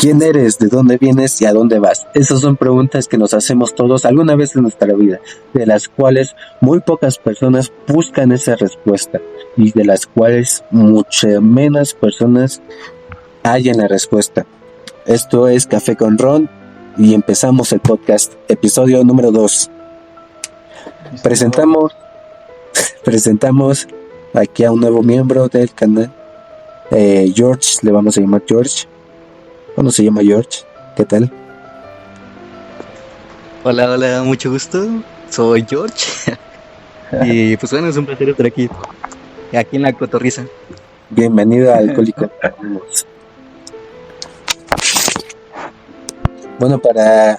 ¿Quién eres? ¿De dónde vienes? ¿Y a dónde vas? Esas son preguntas que nos hacemos todos alguna vez en nuestra vida, de las cuales muy pocas personas buscan esa respuesta y de las cuales muchas menos personas hallan la respuesta. Esto es Café con Ron y empezamos el podcast, episodio número 2. Presentamos aquí a un nuevo miembro del canal, George, le vamos a llamar George. ¿Cómo se llama George? ¿Qué tal? Hola, mucho gusto. Soy George. Y pues bueno, es un placer estar aquí en la Cotorriza. Bienvenido a Alcohólico. Bueno, para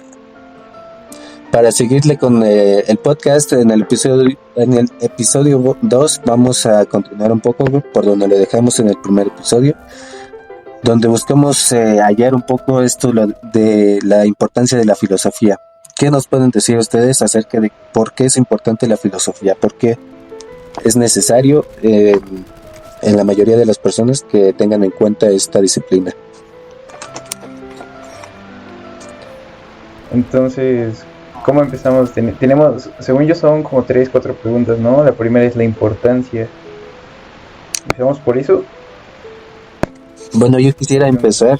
seguirle con el podcast, en el episodio 2 vamos a continuar un poco por donde lo dejamos en el primer episodio, donde buscamos hallar un poco esto de la importancia de la filosofía. ¿Qué nos pueden decir ustedes acerca de por qué es importante la filosofía? ¿Por qué es necesario en la mayoría de las personas que tengan en cuenta esta disciplina? Entonces, ¿cómo empezamos? Tenemos, según yo, son como 3-4 preguntas, ¿no? La primera es la importancia. ¿Empezamos por eso? Bueno, yo quisiera empezar,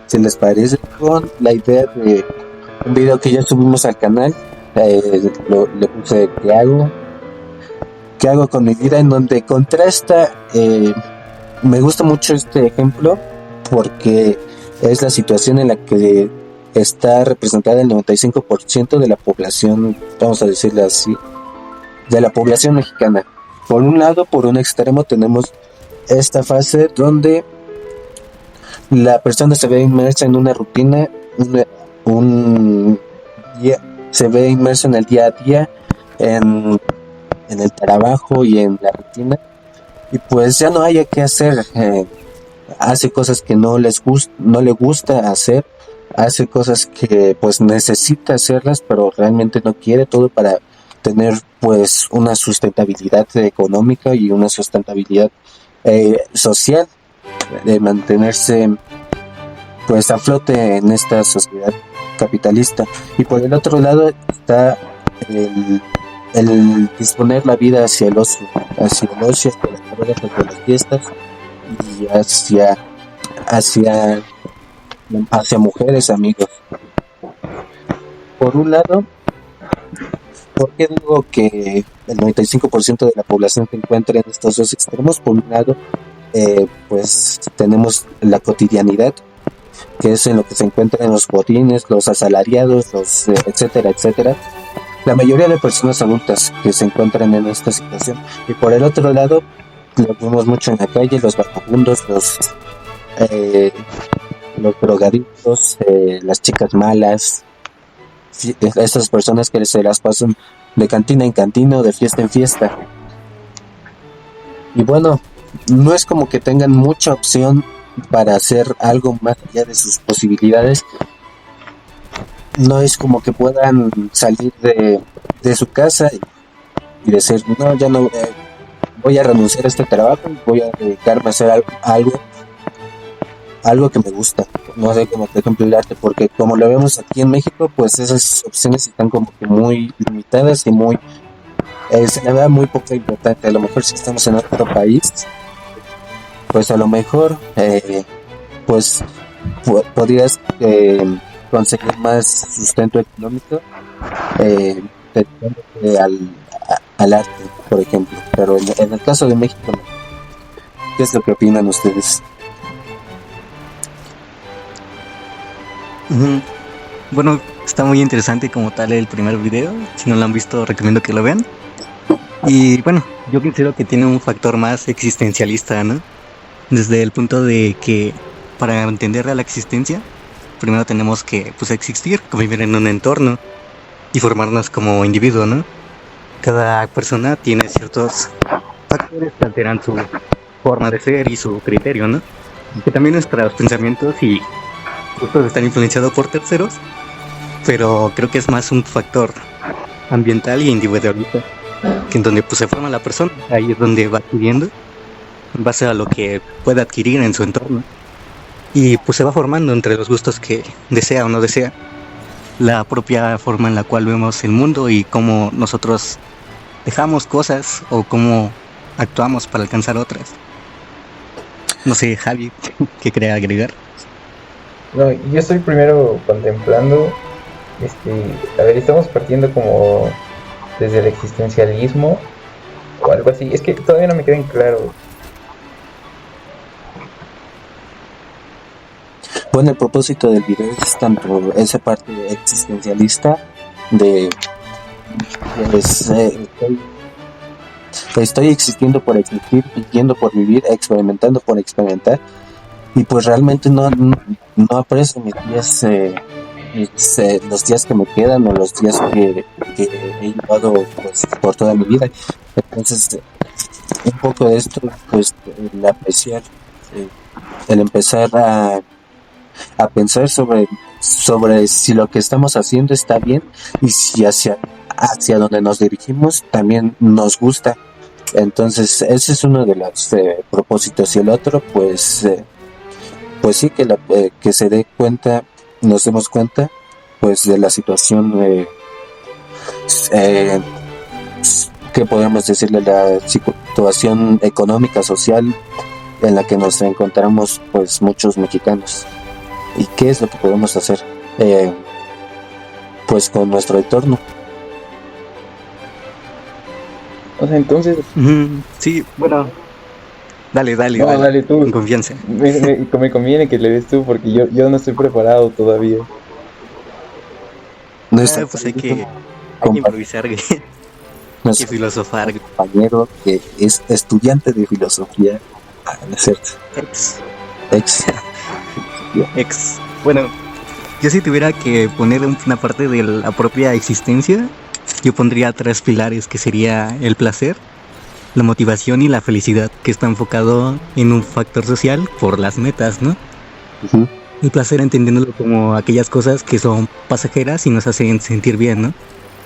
si les parece, con la idea de un video que ya subimos al canal. Le puse ¿Qué hago con mi vida? En donde contrasta. Me gusta mucho este ejemplo porque es la situación en la que está representada el 95% de la población, vamos a decirlo así, de la población mexicana. Por un lado, por un extremo, tenemos esta fase donde la persona se ve inmersa en una rutina, se ve inmersa en el día a día, en el trabajo y en la rutina, y pues ya no haya qué hacer. Hace cosas que no le gusta hacer, hace cosas que pues necesita hacerlas, pero realmente no quiere, todo para tener pues una sustentabilidad económica y una sustentabilidad social, de mantenerse pues a flote en esta sociedad capitalista. Y por el otro lado está el disponer la vida hacia el ocio, hacia las carreras, hacia las fiestas y hacia mujeres, amigos. Por un lado, ¿por qué digo que el 95% de la población se encuentra en estos dos extremos? Por un lado, pues tenemos la cotidianidad, que es en lo que se encuentran los godines, los asalariados, los etcétera, etcétera. La mayoría de personas adultas que se encuentran en esta situación. Y por el otro lado, lo vemos mucho en la calle, los vagabundos, los drogadictos, las chicas malas, estas personas que se las pasan de cantina en cantina o de fiesta en fiesta. Y bueno, no es como que tengan mucha opción para hacer algo más allá de sus posibilidades. No es como que puedan salir de su casa y decir, no, ya no, voy a renunciar a este trabajo y voy a dedicarme a hacer algo que me gusta. No sé, como por ejemplo el arte, porque como lo vemos aquí en México, pues esas opciones están como que muy limitadas y se le da muy poca importancia. A lo mejor si estamos en otro país, pues a lo mejor pues podrías conseguir más sustento económico dedicándote al arte, por ejemplo. Pero en el caso de México, ¿qué es lo que opinan ustedes? Bueno, está muy interesante como tal el primer video. Si no lo han visto, recomiendo que lo vean. Y bueno, yo considero que tiene un factor más existencialista, ¿no? Desde el punto de que para entender a la existencia, primero tenemos que pues existir, convivir en un entorno y formarnos como individuo, ¿no? Cada persona tiene ciertos factores que alteran su forma de ser y su criterio, ¿no? Que también nuestros pensamientos y gustos están influenciados por terceros, pero creo que es más un factor ambiental y individualista, que en donde pues se forma la persona, ahí es donde va adquiriendo en base a lo que puede adquirir en su entorno. y pues se va formando entre los gustos que desea o no desea, la propia forma en la cual vemos el mundo y cómo nosotros dejamos cosas o cómo actuamos para alcanzar otras. No sé, Javi, ¿qué quería agregar? No, yo estoy primero contemplando, a ver, estamos partiendo como desde el existencialismo o algo así. Es que todavía no me queda en claro. Bueno, el propósito del video es tanto esa parte existencialista de pues, estoy existiendo por existir, viviendo por vivir, experimentando por experimentar, y pues realmente no aprecio mis días, los días que me quedan o los días que he llevado pues por toda mi vida. Entonces, un poco de esto, pues el apreciar, eh, el empezar a pensar sobre si lo que estamos haciendo está bien y si hacia donde nos dirigimos también nos gusta. Entonces, ese es uno de los propósitos. Y el otro, pues sí, que se dé cuenta, nos demos cuenta, pues de la situación eh, que podemos decirle, la situación económica, social en la que nos encontramos, pues muchos mexicanos. ¿Y qué es lo que podemos hacer? Pues con nuestro entorno. O sea, entonces, Sí, bueno, dale, no, dale tú. con confianza. Me conviene que le des tú porque yo no estoy preparado todavía. Nuestro Pues hay que compa- improvisar, hay que nuestro filosofar. compañero que es estudiante de filosofía, ¿no es cierto? Ex. Bueno, yo si tuviera que poner una parte de la propia existencia, yo pondría 3 pilares, que sería el placer, la motivación y la felicidad, que está enfocado en un factor social por las metas, ¿no? Uh-huh. El placer entendiéndolo como aquellas cosas que son pasajeras y nos hacen sentir bien, ¿no?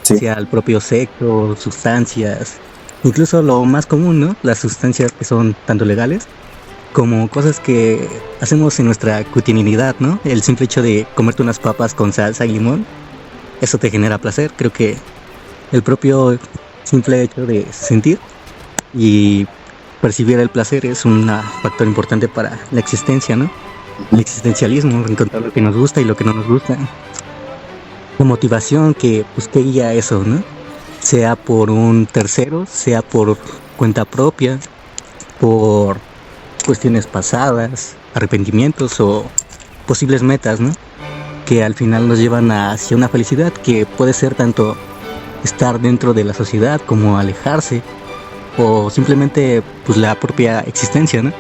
Sí. Sea el propio sexo, sustancias, incluso lo más común, ¿no? Las sustancias que son tanto legales como cosas que hacemos en nuestra cotidianidad, ¿no? El simple hecho de comerte unas papas con salsa y limón, eso te genera placer. Creo que el propio simple hecho de sentir y percibir el placer es un factor importante para la existencia, ¿no? El existencialismo, encontrar lo que nos gusta y lo que no nos gusta. La motivación que guía eso, ¿no? Sea por un tercero, sea por cuenta propia, por cuestiones pasadas, arrepentimientos o posibles metas, ¿no? Que al final nos llevan hacia una felicidad que puede ser tanto estar dentro de la sociedad como alejarse o simplemente pues la propia existencia, ¿no?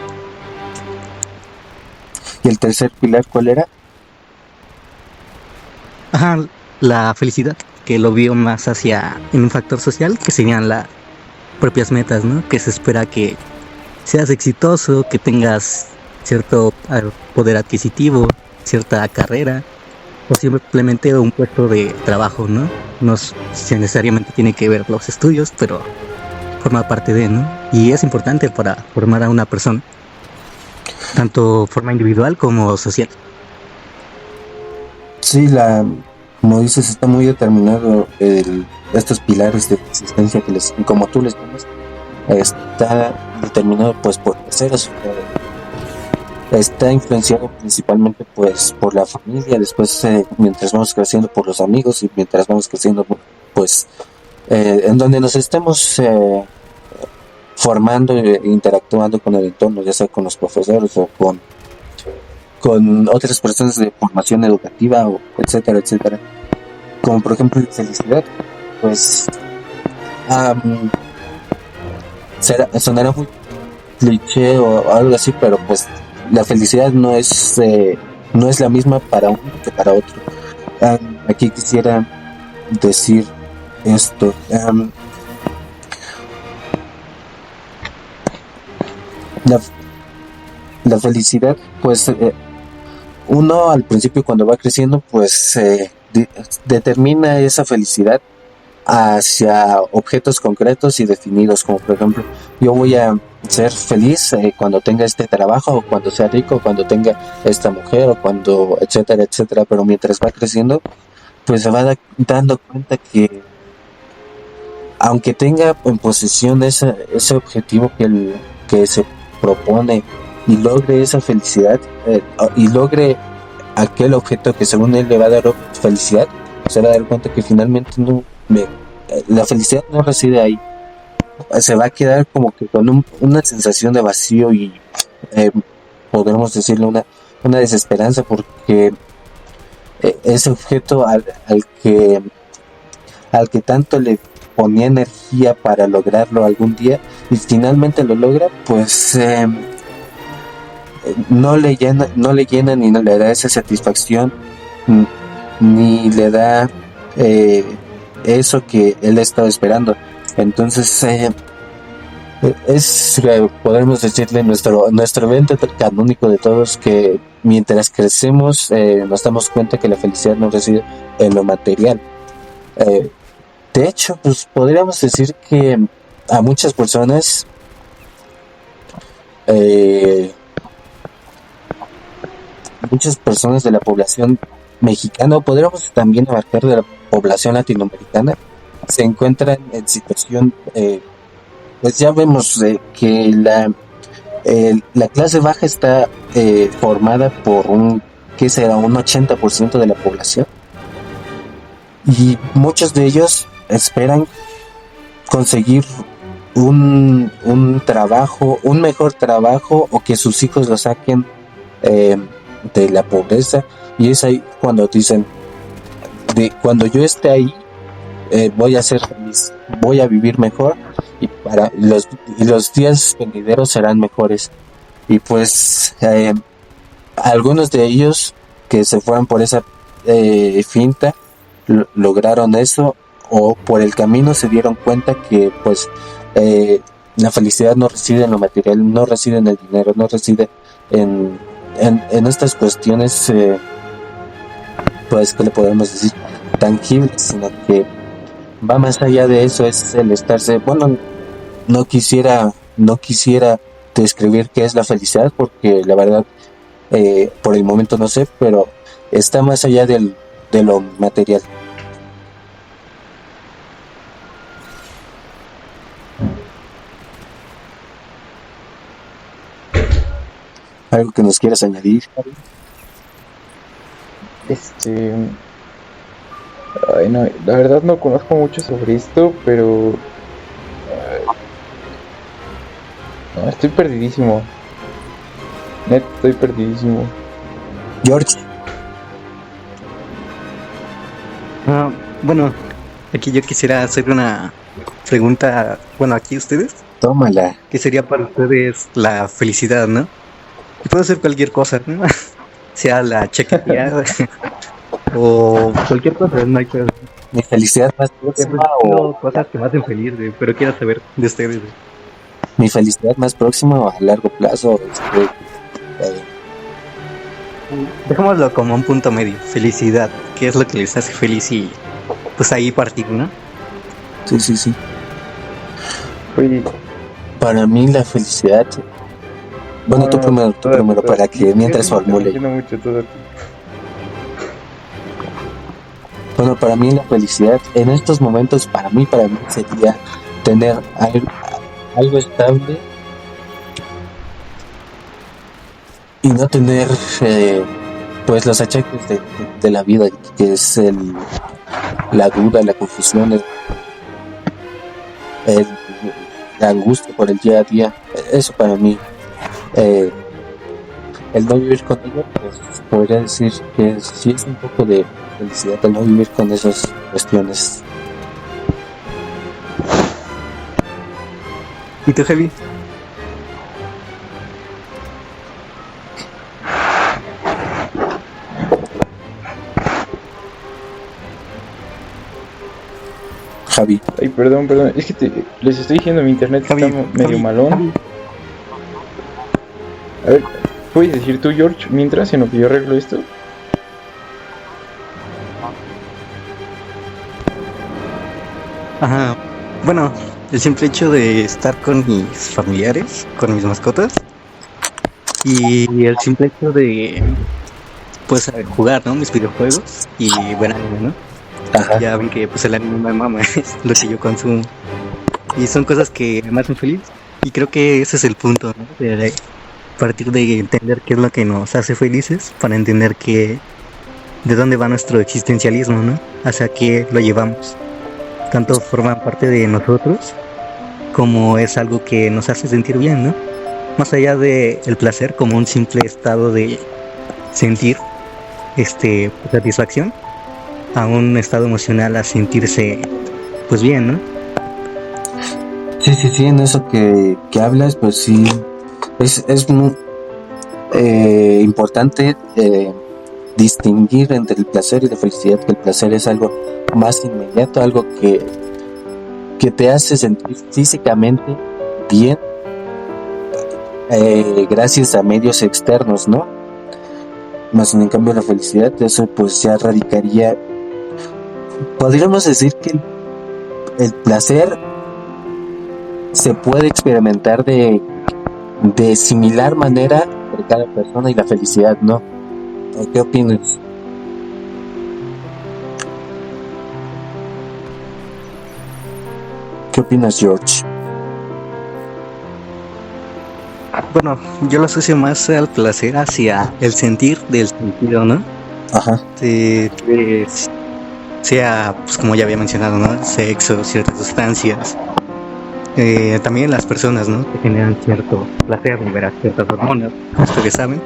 ¿Y el tercer pilar cuál era? Ajá, la felicidad, que lo vio más en un factor social, que serían las propias metas, ¿no? Que se espera que seas exitoso, que tengas cierto poder adquisitivo, cierta carrera o simplemente un puesto de trabajo, ¿no? No necesariamente tiene que ver los estudios, pero forma parte de, ¿no? Y es importante para formar a una persona, tanto forma individual como social. Sí, como dices, está muy determinado estos pilares de existencia que como tú les llamas, está determinado pues por terceros, está influenciado principalmente pues por la familia, después mientras vamos creciendo por los amigos y mientras vamos creciendo pues en donde nos estemos formando e interactuando con el entorno, ya sea con los profesores o con otras personas de formación educativa, o etcétera, etcétera. Como por ejemplo la felicidad, pues sonará muy cliché o algo así, pero pues la felicidad no es la misma para uno que para otro. Aquí quisiera decir esto. La felicidad, pues uno al principio cuando va creciendo, pues determina esa felicidad hacia objetos concretos y definidos, como por ejemplo, yo voy a ser feliz cuando tenga este trabajo, o cuando sea rico, o cuando tenga esta mujer, o cuando, etcétera, etcétera. Pero mientras va creciendo, pues se va dando cuenta que aunque tenga en posesión ese objetivo que se propone y logre esa felicidad, y logre aquel objeto que según él le va a dar felicidad, se va a dar cuenta que finalmente la felicidad no reside ahí. Se va a quedar como que con una sensación de vacío y eh, podemos decirle una desesperanza, porque ese objeto al que tanto le ponía energía para lograrlo algún día y finalmente lo logra, pues no le llena ni no le da esa satisfacción, n- ni le da eh, eso que él estaba esperando. Entonces podemos decirle, nuestro evento canónico de todos, que mientras crecemos nos damos cuenta que la felicidad no reside en lo material. Eh, de hecho, pues podríamos decir que a eh, muchas personas de la población mexicana, o podríamos también abarcar de la población latinoamericana, se encuentran en situación, pues ya vemos que la clase baja está formada por ¿qué será? Un 80% de la población, y muchos de ellos esperan conseguir un trabajo, un mejor trabajo, o que sus hijos lo saquen eh, de la pobreza. Y es ahí cuando dicen, cuando yo esté ahí, voy a ser feliz, voy a vivir mejor, y los días venideros serán mejores. Y pues algunos de ellos que se fueron por esa finta lograron eso, o por el camino se dieron cuenta que pues eh, la felicidad no reside en lo material, no reside en el dinero, no reside en, en estas cuestiones, pues que le podemos decir tangibles, sino que va más allá de eso. Es el estarse, bueno, no quisiera describir qué es la felicidad, porque la verdad por el momento no sé, pero está más allá de lo material. ¿Algo que nos quieras añadir, Javi? Este, ay, no, la verdad no conozco mucho sobre esto, pero no, estoy perdidísimo. Net, estoy perdidísimo. George, Ah, bueno, aquí yo quisiera hacer una pregunta, bueno, aquí ustedes, tómala. ¿qué sería para ustedes la felicidad, no? Y puede ser cualquier cosa, ¿no? Sea la chequeteada o cualquier cosa, no hay que... Mi felicidad más Pues, próxima, tengo cosas que me hacen feliz, pero quiero saber de ustedes. mi felicidad más próxima o a largo plazo. Dejémoslo como un punto medio, felicidad, ¿qué es lo que les hace feliz? Y pues ahí partir, ¿no? Sí, sí, sí. Oye, Para mí la felicidad. Bueno, tú primero, para que mientras formule. Entiendo mucho todo. Bueno, para mí la felicidad en estos momentos, para mí sería tener algo estable y no tener pues los achaques de la vida, que es la duda, la confusión, el- la angustia por el día a día. Eso para mí, eh, el no vivir con ello, pues podría decir que sí es un poco de felicidad, el no vivir con esas cuestiones. ¿Y tú, Javi? Javi, Ay, perdón, es que les estoy diciendo, mi internet Javi, está medio Javi, malón. Javi. A ver, ¿puedes decir tú, George, mientras en lo que yo arreglo esto? Ajá. Bueno, el simple hecho de estar con mis familiares, con mis mascotas, y el simple hecho de, pues, jugar, ¿no? Mis videojuegos y ver anime, ¿no? Ajá. Ya ven que, pues, el anime me mama, es lo que yo consumo. Y son cosas que me hacen feliz. Y creo que ese es el punto, ¿no? De partir de entender qué es lo que nos hace felices para entender que de dónde va nuestro existencialismo, ¿no? Hacia qué lo llevamos. Tanto forman parte de nosotros como es algo que nos hace sentir bien, ¿no? Más allá de el placer como un simple estado de sentir satisfacción, a un estado emocional a sentirse pues bien, ¿no? Sí, en eso que hablas, pues sí, es muy importante distinguir entre el placer y la felicidad, que el placer es algo más inmediato, algo que te hace sentir físicamente bien gracias a medios externos, ¿no? Más sin en cambio la felicidad, eso pues ya radicaría, podríamos decir que el placer se puede experimentar de similar manera entre cada persona y la felicidad, ¿no? ¿Qué opinas? ¿Qué opinas, George? Bueno, yo lo asocio más al placer hacia el sentir del sentido, ¿no? Ajá. Sea, pues como ya había mencionado, ¿no? Sexo, ciertas sustancias. También las personas, ¿no? Que generan cierto placer, liberar ciertas hormonas, como ustedes saben.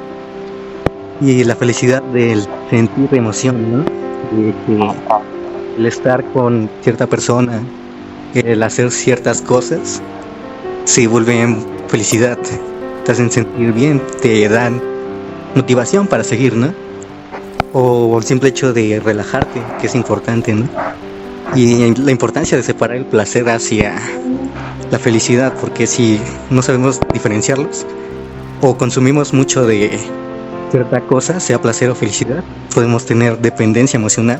Y la felicidad del sentir emoción, ¿no? De que el estar con cierta persona, el hacer ciertas cosas, se vuelven felicidad, te hacen sentir bien, te dan motivación para seguir, ¿no? O el simple hecho de relajarte, que es importante, ¿no? Y la importancia de separar el placer hacia la felicidad, porque si no sabemos diferenciarlos o consumimos mucho de cierta cosa, sea placer o felicidad, podemos tener dependencia emocional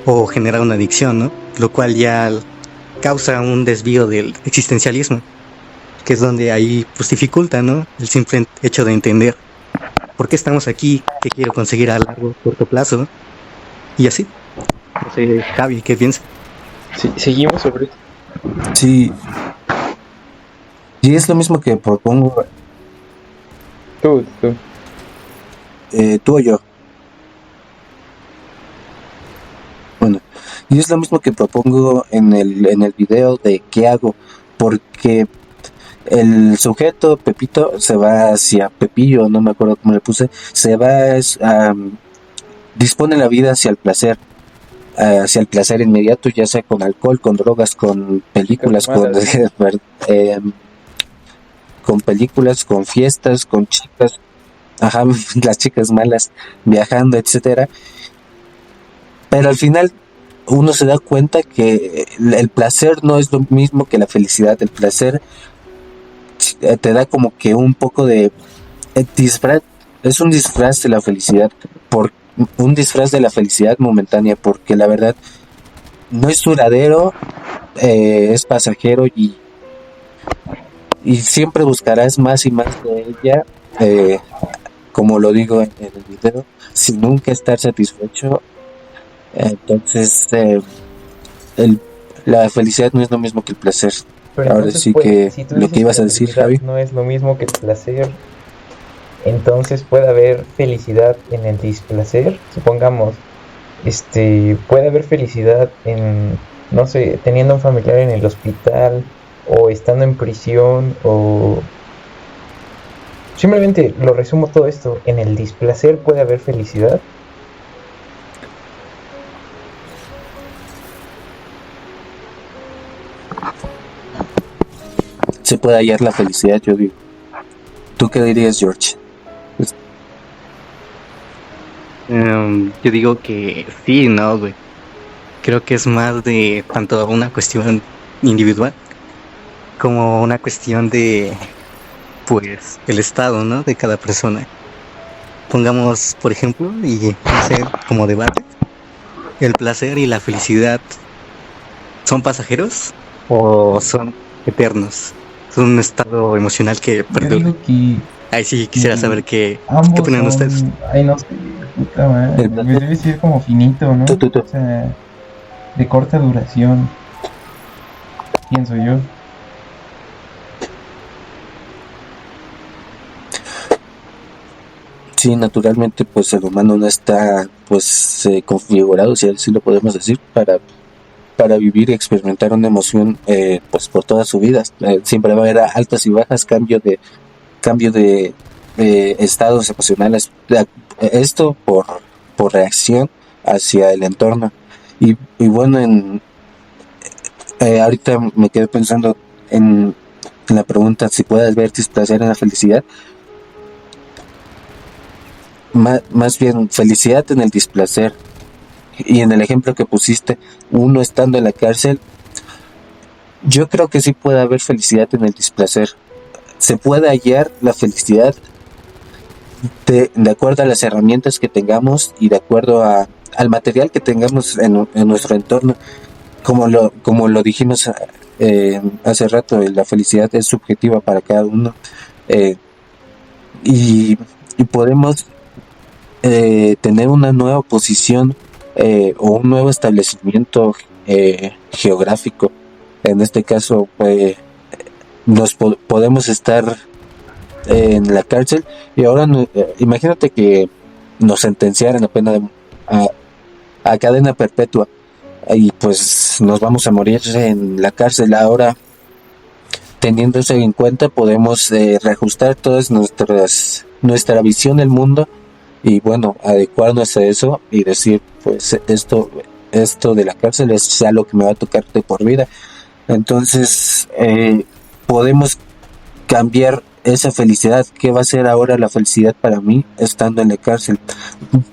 o generar una adicción, ¿no? Lo cual ya causa un desvío del existencialismo, que es donde ahí pues dificulta, ¿no? El simple hecho de entender por qué estamos aquí, qué quiero conseguir a largo, corto plazo, y así. No sé, Javi, ¿qué piensas? Sí, seguimos sobre esto. Sí. Y es lo mismo que propongo. Tú. Tú o yo. Bueno, y es lo mismo que propongo en el video de qué hago, porque el sujeto Pepito se va hacia Pepillo, no me acuerdo cómo le puse, se va dispone la vida hacia el placer inmediato, ya sea con alcohol, con drogas, con películas, con películas, con fiestas, con chicas, ajá, las chicas malas, viajando, etcétera. Pero al final uno se da cuenta que el placer no es lo mismo que la felicidad. El placer te da como que un poco de disfraz, es un disfraz de la felicidad, un disfraz de la felicidad momentánea, porque la verdad no es duradero, es pasajero y siempre buscarás más y más de ella, como lo digo en el video, sin nunca estar satisfecho. Entonces la felicidad no es lo mismo que el placer. Pero Ahora entonces, sí pues, que si tú lo dices que ibas que a la decir, felicidad Javi. no es lo mismo que el placer, entonces puede haber felicidad en el displacer. Supongamos, puede haber felicidad en, no sé, teniendo un familiar en el hospital, o estando en prisión, o simplemente lo resumo todo esto, en el displacer puede haber felicidad. Se puede hallar la felicidad, yo digo. ¿Tú qué dirías, George? Yo digo que sí, no, güey. Creo que es más de tanto una cuestión individual como una cuestión de, pues, el estado, ¿no? De cada persona. Pongamos, por ejemplo, y no sé, como debate, el placer y la felicidad son pasajeros o son eternos? Es un estado emocional que Yo perdura. digo que Ahí sí quisiera saber qué ambos opinan ustedes. son, ay no sé, puta madre, El placer, debe ser como finito, ¿no? tú. O sea, de corta duración, pienso yo. Sí, naturalmente, pues el humano no está, pues, configurado, si así lo podemos decir, para vivir y experimentar una emoción, pues, por toda su vida. Siempre va a haber altas y bajas, cambio de estados emocionales. Esto por reacción hacia el entorno. Y bueno, ahorita me quedé pensando en la pregunta si puedes ver displacer en la felicidad. Más bien felicidad en el displacer. Y en el ejemplo que pusiste, uno estando en la cárcel, yo creo que sí puede haber felicidad en el displacer. Se puede hallar la felicidad de acuerdo a las herramientas que tengamos y de acuerdo al material que tengamos en nuestro entorno. Como lo dijimos hace rato, la felicidad es subjetiva para cada uno. eh, y, y podemos tener una nueva posición o un nuevo establecimiento geográfico. En este caso, pues, podemos estar en la cárcel y ahora imagínate que nos sentenciaran a a, a cadena perpetua y pues nos vamos a morir en la cárcel. Ahora, teniendo eso en cuenta, podemos reajustar todas nuestra visión del mundo y bueno, adecuarnos a eso y decir, pues esto de la cárcel es algo que me va a tocar de por vida. Entonces, podemos cambiar esa felicidad. ¿Qué va a ser ahora la felicidad para mí estando en la cárcel?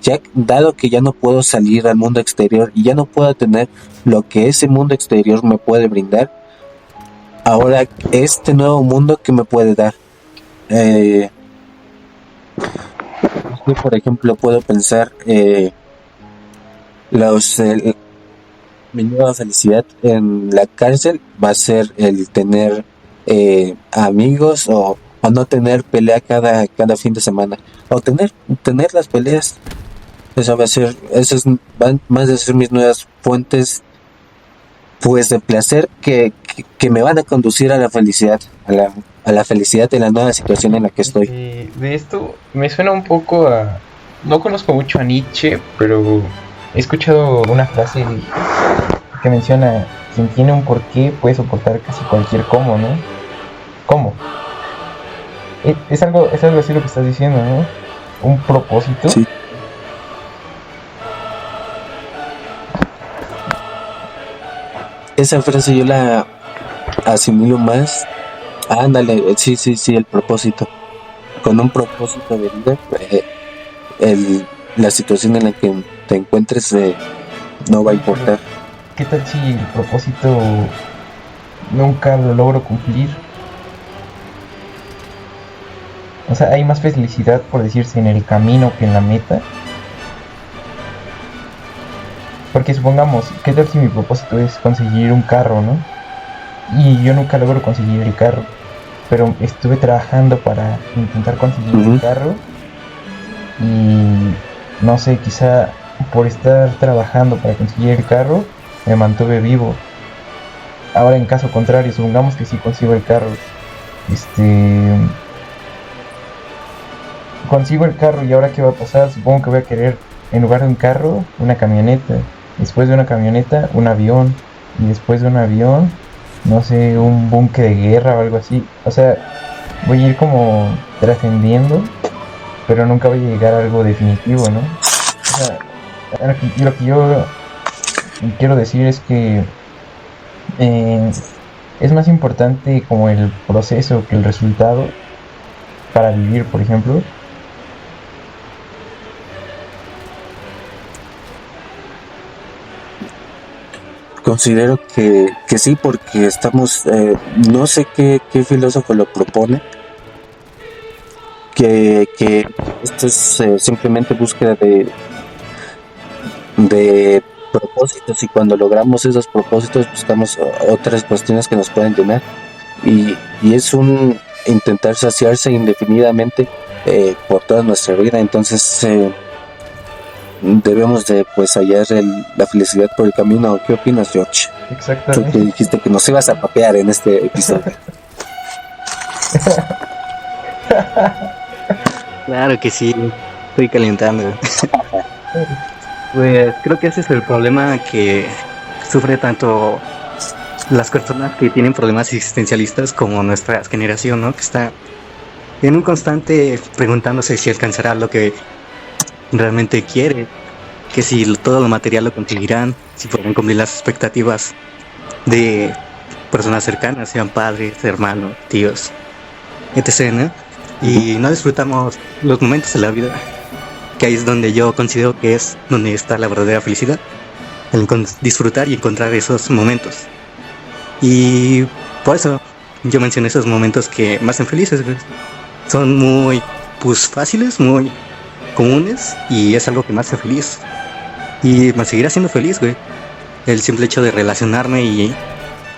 Ya, dado que ya no puedo salir al mundo exterior y ya no puedo tener lo que ese mundo exterior me puede brindar, ahora este nuevo mundo que me puede dar. Eh, yo, por ejemplo, puedo pensar los mi nueva felicidad en la cárcel va a ser el tener amigos o no tener pelea cada fin de semana o tener las peleas. Eso va a ser, van más a ser mis nuevas fuentes, pues, de placer que me van a conducir a la felicidad, a la felicidad de la nueva situación en la que estoy. De esto me suena un poco a... No conozco mucho a Nietzsche, pero he escuchado una frase que menciona: quien tiene un porqué puede soportar casi cualquier cómo, ¿no? ¿Cómo? Es algo así lo que estás diciendo, ¿no? Un propósito. Sí. Esa frase yo la asimilo más. Ándale, sí, el propósito. Con un propósito de vida, la situación en la que te encuentres no va a importar. ¿Qué tal si el propósito nunca lo logro cumplir? O sea, hay más felicidad, por decirse, en el camino que en la meta. Porque supongamos, ¿qué tal si mi propósito es conseguir un carro, ¿no? Y yo nunca logro conseguir el carro, pero estuve trabajando para intentar conseguir el carro y no sé, quizá por estar trabajando para conseguir el carro me mantuve vivo. Ahora, en caso contrario, supongamos que sí consigo el carro, consigo el carro y ahora qué va a pasar. Supongo que voy a querer, en lugar de un carro, una camioneta, después de una camioneta, un avión, y después de un avión, no sé, un buque de guerra o algo así. O sea, voy a ir como trascendiendo, pero nunca voy a llegar a algo definitivo, ¿no? O sea, lo que yo quiero decir es que es más importante como el proceso que el resultado para vivir, por ejemplo. Considero que sí, porque estamos, no sé qué filósofo lo propone, que esto es simplemente búsqueda de propósitos, y cuando logramos esos propósitos buscamos otras cuestiones que nos pueden llenar, y es un intentar saciarse indefinidamente por toda nuestra vida. Entonces debemos de pues hallar la felicidad por el camino. ¿Qué opinas, George? Tú que Exactamente. dijiste que nos ibas a papear en este episodio. Claro que sí, estoy calentando. Pues creo que ese es el problema que sufre tanto las personas que tienen problemas existencialistas como nuestra generación, ¿no? Que está en un constante preguntándose si alcanzará lo que realmente quiere, que si todo lo material lo conseguirán, si podrán cumplir las expectativas de personas cercanas, sean padres, hermanos, tíos, etc., ¿no? Y no disfrutamos los momentos de la vida, que ahí es donde yo considero que es donde está la verdadera felicidad, el disfrutar y encontrar esos momentos. Y por eso yo mencioné esos momentos que me hacen felices, güey. Son muy, pues, fáciles, muy comunes, y es algo que me hace feliz. Y me seguirá siendo feliz, güey. El simple hecho de relacionarme y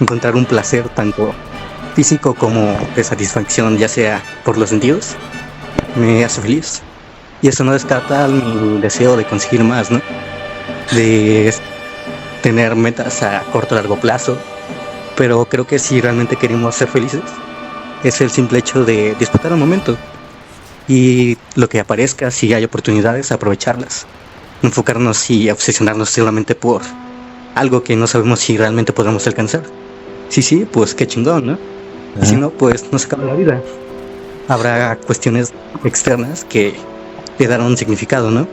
encontrar un placer tanto físico como de satisfacción, ya sea por los sentidos, me hace feliz. Y eso no descarta mi deseo de conseguir más, ¿no? De tener metas a corto o largo plazo. Pero creo que si realmente queremos ser felices, es el simple hecho de disfrutar un momento. Y lo que aparezca, si hay oportunidades, aprovecharlas. No enfocarnos y obsesionarnos solamente por algo que no sabemos si realmente podremos alcanzar. Sí, pues qué chingón, ¿no? Y si no, pues no se acaba la vida. Habrá cuestiones externas que le darán un significado, ¿no?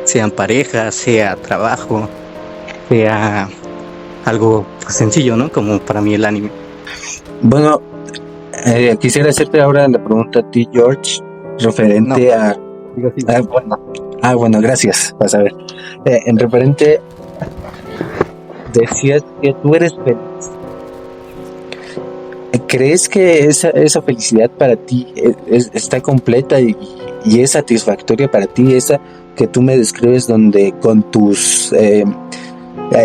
Sean parejas, sea trabajo, sea algo sencillo, ¿no? Como para mí el anime. Bueno, quisiera hacerte ahora la pregunta a ti, George, referente a... Digo, sí. bueno, gracias, vas a ver. En referente, decías que tú eres feliz. ¿Crees que esa felicidad para ti está completa y es satisfactoria para ti? Esa que tú me describes, donde con tus...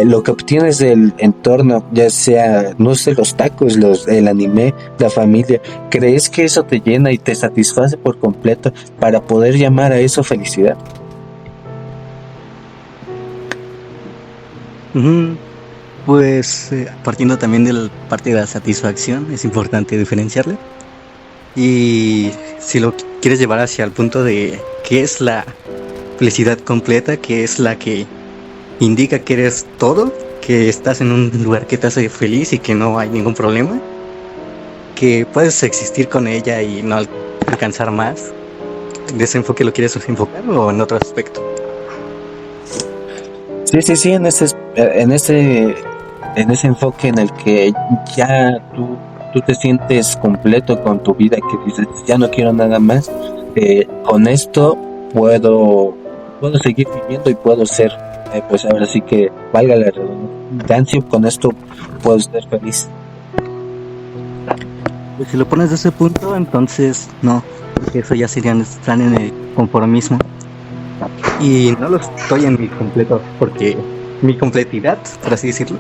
lo que obtienes del entorno, ya sea, no sé, los tacos, el anime, la familia, ¿crees que eso te llena y te satisface por completo para poder llamar a eso felicidad? Pues partiendo también de la parte de la satisfacción, es importante diferenciarla. Y si lo quieres llevar hacia el punto de qué es la felicidad completa, que es la que indica que eres todo, que estás en un lugar que te hace feliz y que no hay ningún problema, que puedes existir con ella y no alcanzar más. ¿De ese enfoque lo quieres enfocar o en otro aspecto? Sí, en ese enfoque en el que ya tú te sientes completo con tu vida, que dices, ya no quiero nada más, con esto puedo seguir viviendo y puedo ser, pues ahora sí que valga la redundancia, con esto puedo ser feliz. Pues si lo pones de ese punto, entonces no, porque eso ya sería estar en el conformismo. Y no lo estoy en mi completo, porque mi completidad, por así decirlo,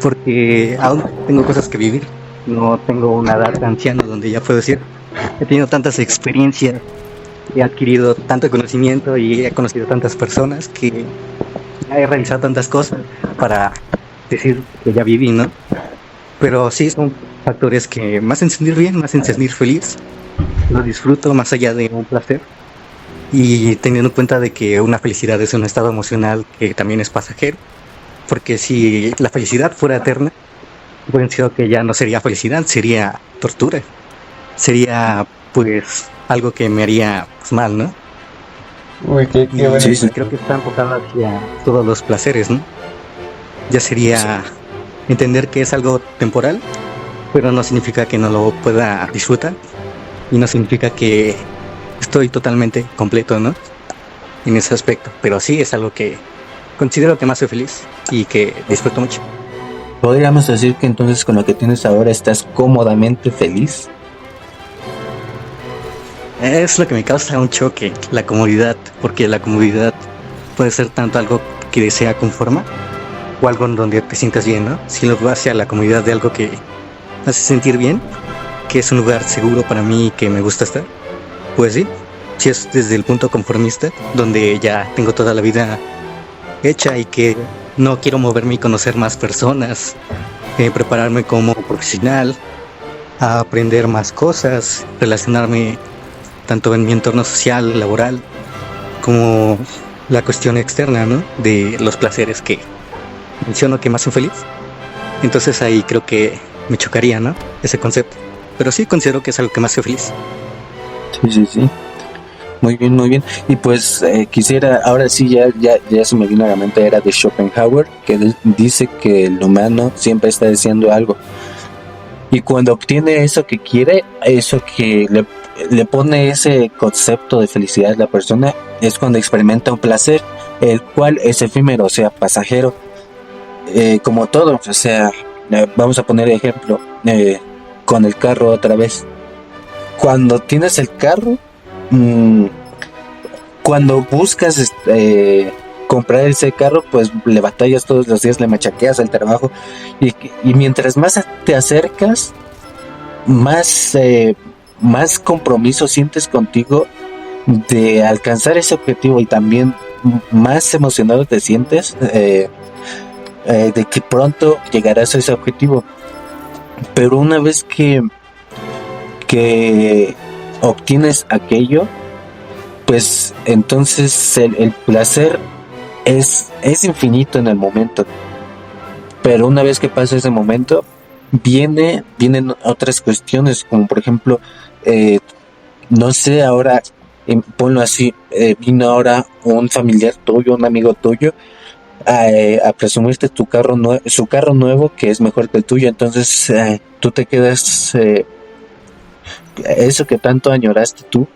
porque aún tengo cosas que vivir. No tengo una edad de anciano donde ya puedo decir, he tenido tantas experiencias, he adquirido tanto conocimiento y he conocido tantas personas que ya he realizado tantas cosas para decir que ya viví, ¿no? Pero sí son factores que me hacen sentir bien, me hacen sentir feliz, lo disfruto más allá de un placer. Y teniendo en cuenta de que una felicidad es un estado emocional que también es pasajero, porque si la felicidad fuera eterna, pienso que ya no sería felicidad, sería tortura, sería pues algo que me haría pues, mal, ¿no? Uy, qué bueno. Sí. Creo que está enfocado hacia todos los placeres, ¿no? Ya sería entender que es algo temporal, pero no significa que no lo pueda disfrutar y no significa que estoy totalmente completo, ¿no? En ese aspecto, pero sí es algo que considero que me hace feliz y que disfruto mucho. ¿Podríamos decir que entonces con lo que tienes ahora estás cómodamente feliz? Es lo que me causa un choque, la comodidad, porque la comodidad puede ser tanto algo que desea conformar, como algo que me hace feliz. Pero sí, es algo que considero que me hace feliz. Sí, sí, La comodidad puede ser tanto algo que desea conformar o algo en donde te sientas bien, ¿no? Si lo vas hacia la comodidad de algo que me hace sentir bien, que es un lugar seguro para mí y que me gusta estar, pues sí, si es desde el punto conformista, donde ya tengo toda la vida hecha y que no quiero moverme y conocer más personas, prepararme como profesional, a aprender más cosas, relacionarme tanto en mi entorno social, laboral, como la cuestión externa, ¿no? De los placeres que menciono que me hacen feliz. Entonces ahí creo que me chocaría, ¿no? Ese concepto. Pero sí considero que es algo que me hace feliz. Sí. Muy bien, muy bien. Y pues quisiera, ahora sí ya se me vino a la mente, era de Schopenhauer, que dice que el humano siempre está deseando algo. Y cuando obtiene eso que quiere, eso que le pone ese concepto de felicidad a la persona, es cuando experimenta un placer, el cual es efímero, o sea, pasajero, como todo. O sea, vamos a poner ejemplo, con el carro otra vez. Cuando tienes el carro, cuando buscas comprar ese carro, pues le batallas todos los días, le machaqueas al trabajo, y mientras más te acercas, más compromiso sientes contigo de alcanzar ese objetivo, y también más emocionado te sientes de que pronto llegarás a ese objetivo. Pero una vez que obtienes aquello, pues entonces el placer es infinito en el momento. Pero una vez que pasa ese momento, vienen otras cuestiones, como por ejemplo, no sé, ahora, ponlo así, vino ahora un familiar tuyo, un amigo tuyo, a presumirte su carro nuevo, que es mejor que el tuyo. Entonces tú te quedas, eso que tanto añoraste tú,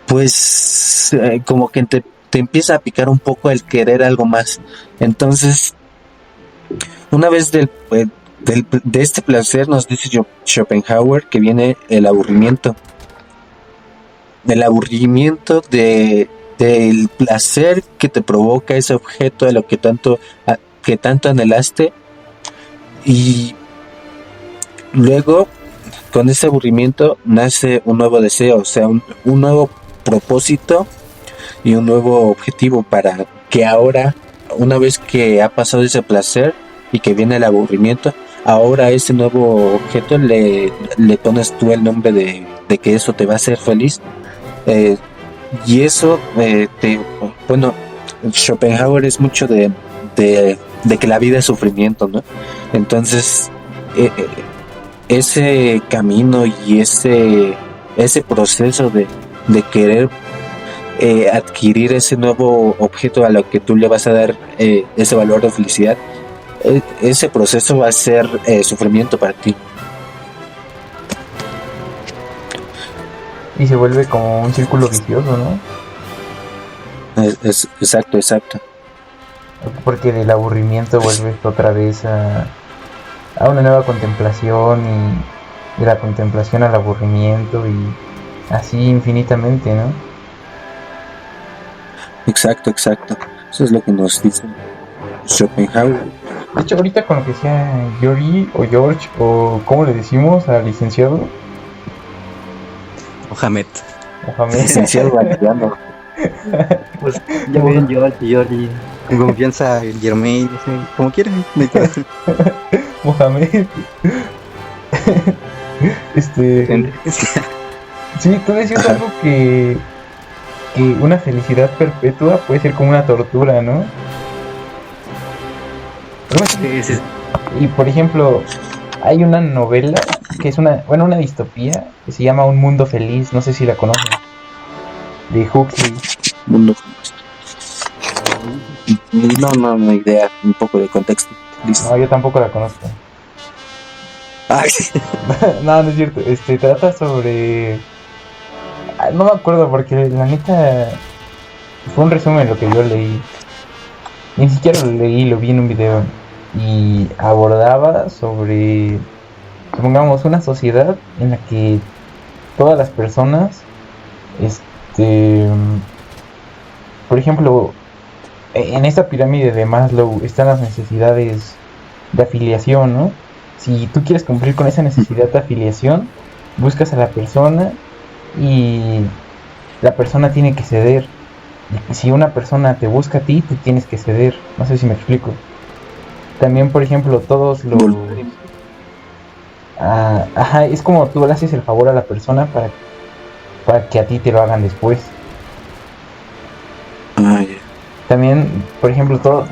pues como que te empieza a picar un poco el querer algo más. Entonces, una vez de este placer, nos dice Schopenhauer, que viene el aburrimiento. El aburrimiento del placer que te provoca ese objeto, de lo que tanto anhelaste. Y luego, con ese aburrimiento, nace un nuevo deseo, o sea, un nuevo propósito y un nuevo objetivo, para que ahora, una vez que ha pasado ese placer y que viene el aburrimiento, ahora a ese nuevo objeto le pones tú el nombre de que eso te va a hacer feliz. Y eso, bueno, Schopenhauer es mucho de que la vida es sufrimiento, ¿no? Entonces, ese camino y ese proceso de querer adquirir ese nuevo objeto a lo que tú le vas a dar ese valor de felicidad, ese proceso va a ser sufrimiento para ti. Y se vuelve como un círculo vicioso, ¿no? Exacto. Porque del aburrimiento vuelves otra vez a una nueva contemplación, y de la contemplación al aburrimiento, y así infinitamente, ¿no? Exacto. Eso es lo que nos dice Schopenhauer. De hecho, ahorita con lo que sea Georgie o George, o ¿cómo le decimos al licenciado? Mohamed. Licenciado Valeriano. Pues ya ven, Georgie, con confianza, el Jermaine, no sé, como quieran. Mohamed. Sí, tú decías algo que una felicidad perpetua puede ser como una tortura, ¿no? Sí. Y por ejemplo, hay una novela que es una distopía, que se llama Un Mundo Feliz, no sé si la conocen, de Huxley. Mundo. No idea, un poco de contexto. Listo. No, yo tampoco la conozco. Ay. No es cierto. Trata sobre... No me acuerdo, porque la neta fue un resumen lo que yo leí. Ni siquiera lo leí, lo vi en un video. Y abordaba sobre, supongamos, una sociedad en la que todas las personas, por ejemplo, en esta pirámide de Maslow están las necesidades de afiliación, ¿no? Si tú quieres cumplir con esa necesidad de afiliación, buscas a la persona y la persona tiene que ceder. Y si una persona te busca a ti, tú tienes que ceder. No sé si me explico. También, por ejemplo, todos los... ajá, es como tú le haces el favor a la persona para que a ti te lo hagan después. Ah, ya. También, por ejemplo, todas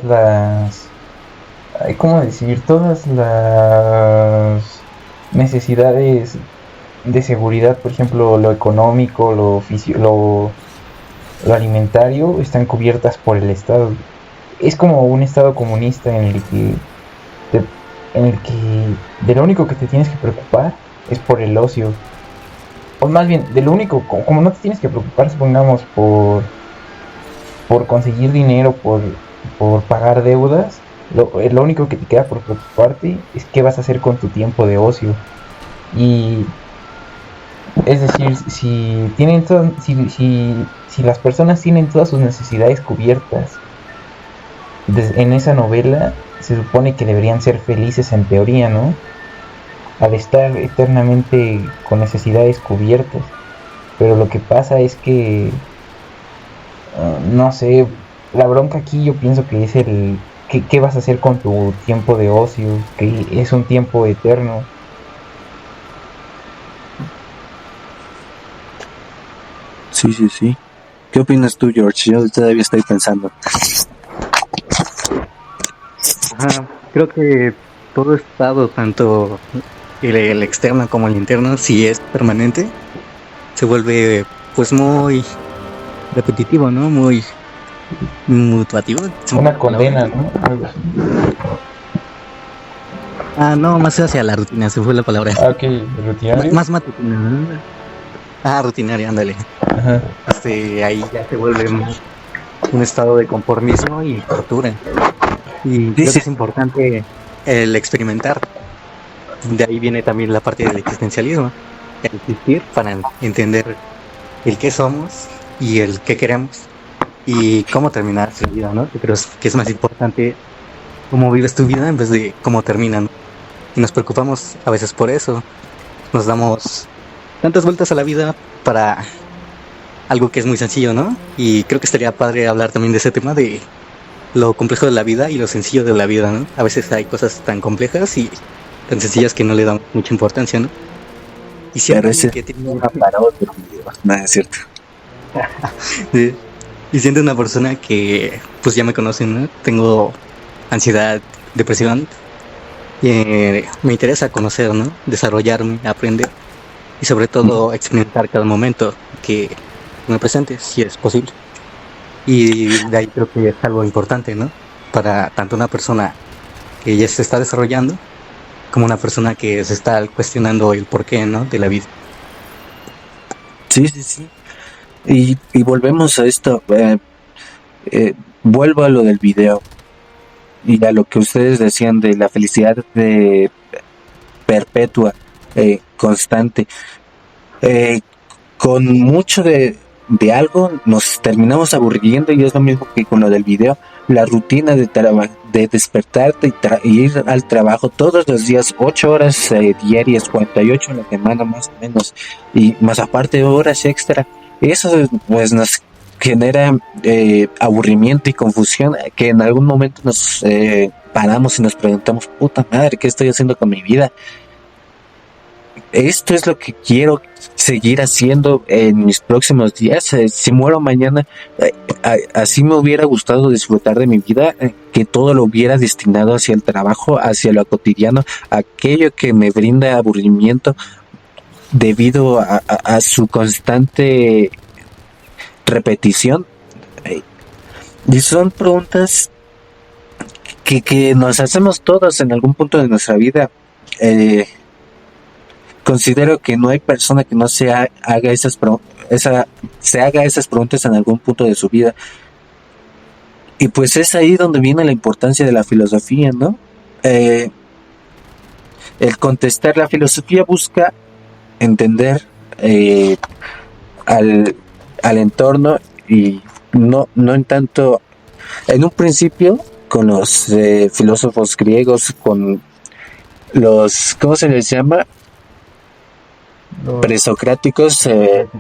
las... ¿cómo decir? Todas las necesidades de seguridad, por ejemplo, lo económico, lo alimentario, están cubiertas por el Estado. Es como un Estado comunista en el que de lo único que te tienes que preocupar es por el ocio. O más bien, de lo único, como no te tienes que preocupar, supongamos, por conseguir dinero, por pagar deudas, lo único que te queda por preocuparte es qué vas a hacer con tu tiempo de ocio. Y es decir, si las personas tienen todas sus necesidades cubiertas en esa novela, se supone que deberían ser felices en teoría, ¿no? Al estar eternamente con necesidades cubiertas. Pero lo que pasa es que, no sé, la bronca aquí yo pienso que es ¿qué vas a hacer con tu tiempo de ocio? Que es un tiempo eterno. Sí, sí, sí. ¿Qué opinas tú, George? Yo todavía estoy pensando. Ajá, creo que todo estado, tanto el externo como el interno, si es permanente, se vuelve pues muy repetitivo, ¿no? Muy mutuativo. Una condena, ¿no? Algo así. No, más hacia la rutina, se fue la palabra. Ok, rutinario. Más matutina, ¿no? Rutinaria, ándale. Ajá. Ahí ya se vuelve un estado de conformismo y tortura. Y creo que es importante el experimentar. De ahí viene también la parte del existencialismo. El existir para entender el qué somos y el qué queremos y cómo terminar la vida, ¿no? Yo creo que es más importante cómo vives tu vida en vez de cómo terminan. Y nos preocupamos a veces por eso. Nos damos tantas vueltas a la vida para algo que es muy sencillo, ¿no? Y creo que estaría padre hablar también de ese tema de lo complejo de la vida y lo sencillo de la vida, ¿no? A veces hay cosas tan complejas y tan sencillas que no le dan mucha importancia, ¿no? Y siempre que tiene para otro video. No, es cierto. Sí. Y siendo una persona que pues ya me conocen, ¿no? Tengo ansiedad, depresión. Me interesa conocer, ¿no? Desarrollarme, aprender y sobre todo experimentar cada momento que me presente, si es posible. Y de ahí creo que es algo importante, ¿no? Para tanto una persona que ya se está desarrollando como una persona que se está cuestionando el porqué, ¿no? De la vida. Sí, sí, sí. Y volvemos a esto. Vuelvo a lo del video y a lo que ustedes decían de la felicidad de perpetua, constante. Con mucho de algo nos terminamos aburriendo y es lo mismo que con lo del video. La rutina de despertarte y ir al trabajo todos los días, 8 horas diarias, 48 en la semana más o menos, y más aparte horas extra, eso pues nos genera aburrimiento y confusión, que en algún momento nos paramos y nos preguntamos, puta madre, ¿qué estoy haciendo con mi vida? Esto es lo que quiero seguir haciendo en mis próximos días. Si muero mañana, así me hubiera gustado disfrutar de mi vida, que todo lo hubiera destinado hacia el trabajo, hacia lo cotidiano, aquello que me brinda aburrimiento debido a su constante repetición. Y son preguntas que nos hacemos todos en algún punto de nuestra vida. Considero que no hay persona que no se haga esas preguntas en algún punto de su vida. Y pues es ahí donde viene la importancia de la filosofía, ¿no? El contestar, la filosofía busca entender al entorno y no en tanto, en un principio con los filósofos griegos, con los, ¿cómo se les llama? Los Presocráticos, críticos.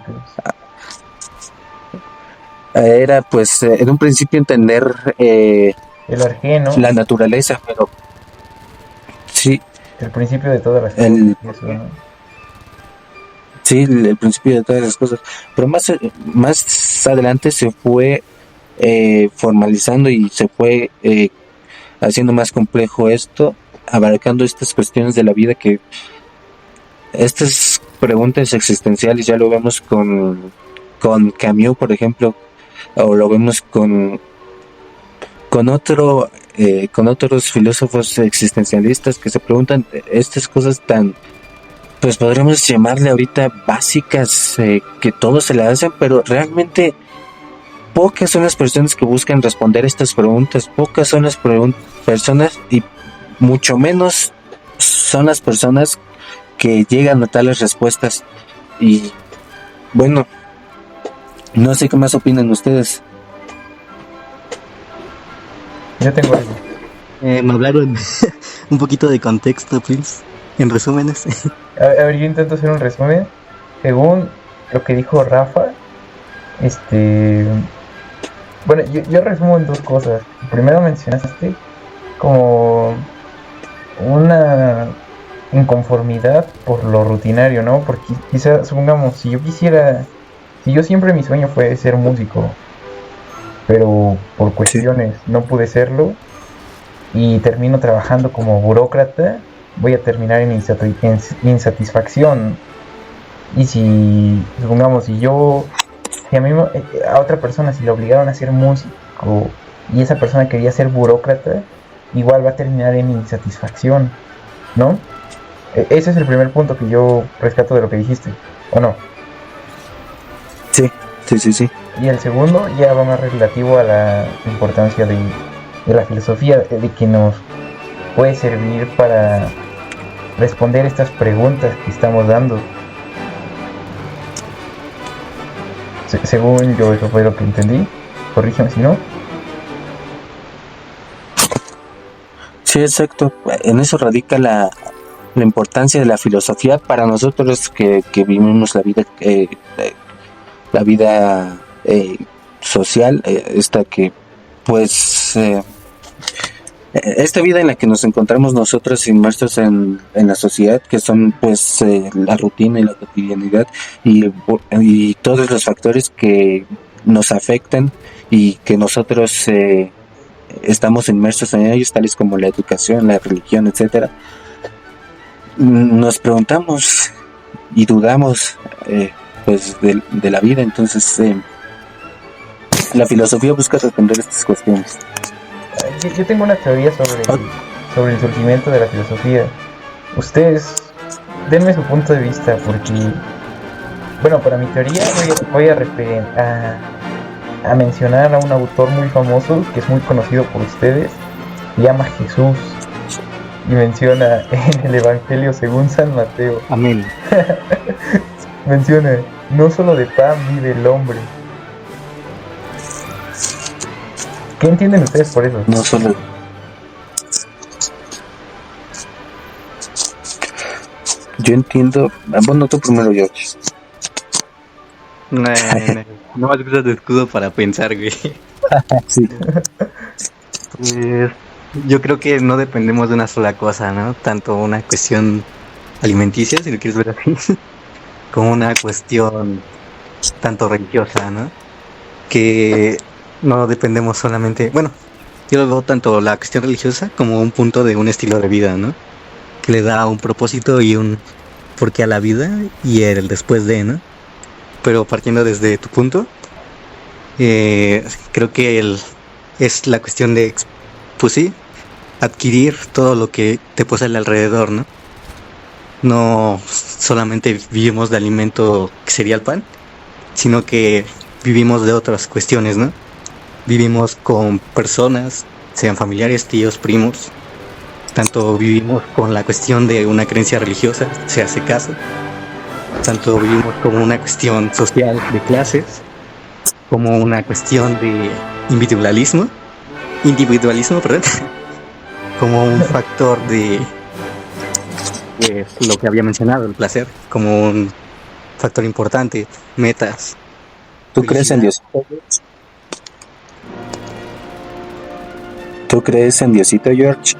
era pues en un principio entender El arqué, ¿no? la naturaleza, pero sí, El principio de todas las cosas. el, y eso, ¿no? sí, el principio de todas las cosas, pero más adelante se fue formalizando y se fue haciendo más complejo esto, abarcando estas cuestiones de la vida, que estas preguntas existenciales ya lo vemos con Camus, por ejemplo, o lo vemos con otros filósofos existencialistas que se preguntan estas cosas tan, pues podríamos llamarle ahorita básicas, que todos se las hacen, pero realmente pocas son las personas que buscan responder estas preguntas, pocas son las personas, y mucho menos son las personas que llegan a tales respuestas. Y bueno, no sé qué más opinan ustedes. Yo tengo algo. Me hablaron un poquito de contexto, please. En resúmenes. A ver, yo intento hacer un resumen. Según lo que dijo Rafa, bueno, yo resumo en dos cosas. Primero mencionaste como una inconformidad por lo rutinario, ¿no? Porque quizá, supongamos, si yo siempre mi sueño fue ser músico, pero por cuestiones no pude serlo y termino trabajando como burócrata, voy a terminar en insatisfacción. Y si, supongamos, si a mí, a otra persona, si le obligaron a ser músico y esa persona quería ser burócrata, igual va a terminar en insatisfacción, ¿no? Ese es el primer punto que yo rescato de lo que dijiste, ¿o no? Sí. Y el segundo ya va más relativo a la importancia de la filosofía, de que nos puede servir para responder estas preguntas que estamos dando. Según yo, eso fue lo que entendí. Corrígeme si no. Sí, exacto. En eso radica la importancia de la filosofía para nosotros que vivimos la vida social, esta que pues esta vida en la que nos encontramos nosotros inmersos en la sociedad, que son pues la rutina y la cotidianidad y todos los factores que nos afectan y que nosotros estamos inmersos en ellos, tales como la educación, la religión, etcétera. Nos preguntamos y dudamos pues de la vida. Entonces la filosofía busca responder estas cuestiones. Yo tengo una teoría sobre el surgimiento de la filosofía. Ustedes denme su punto de vista, porque bueno, para mi teoría voy a mencionar a un autor muy famoso que es muy conocido por ustedes. Se llama Jesús y menciona en el Evangelio según San Mateo. Amén. Menciona: no solo de pan vive el hombre. ¿Qué entienden ustedes por eso? No solo. Yo entiendo. Bueno, tú primero, George. No más cosas de escudo para pensar, güey. Sí. Pues yo creo que no dependemos de una sola cosa, ¿no? Tanto una cuestión alimenticia, si lo quieres ver así, como una cuestión tanto religiosa, ¿no? Que no dependemos solamente, bueno, yo lo veo tanto la cuestión religiosa como un punto de un estilo de vida, ¿no? Que le da un propósito y un porqué a la vida y el después de, ¿no? Pero partiendo desde tu punto, creo que es la cuestión de, pues sí, adquirir todo lo que te posee alrededor, ¿no? No solamente vivimos de alimento que sería el pan, sino que vivimos de otras cuestiones, ¿no? Vivimos con personas, sean familiares, tíos, primos. Tanto vivimos con la cuestión de una creencia religiosa, se hace caso. Tanto vivimos como una cuestión social de clases. como una cuestión de individualismo, perdón, como un factor de lo que había mencionado, el placer, como un factor importante, metas. ¿Tú crees en felicidad. Diosito? ¿Tú crees en Diosito, George?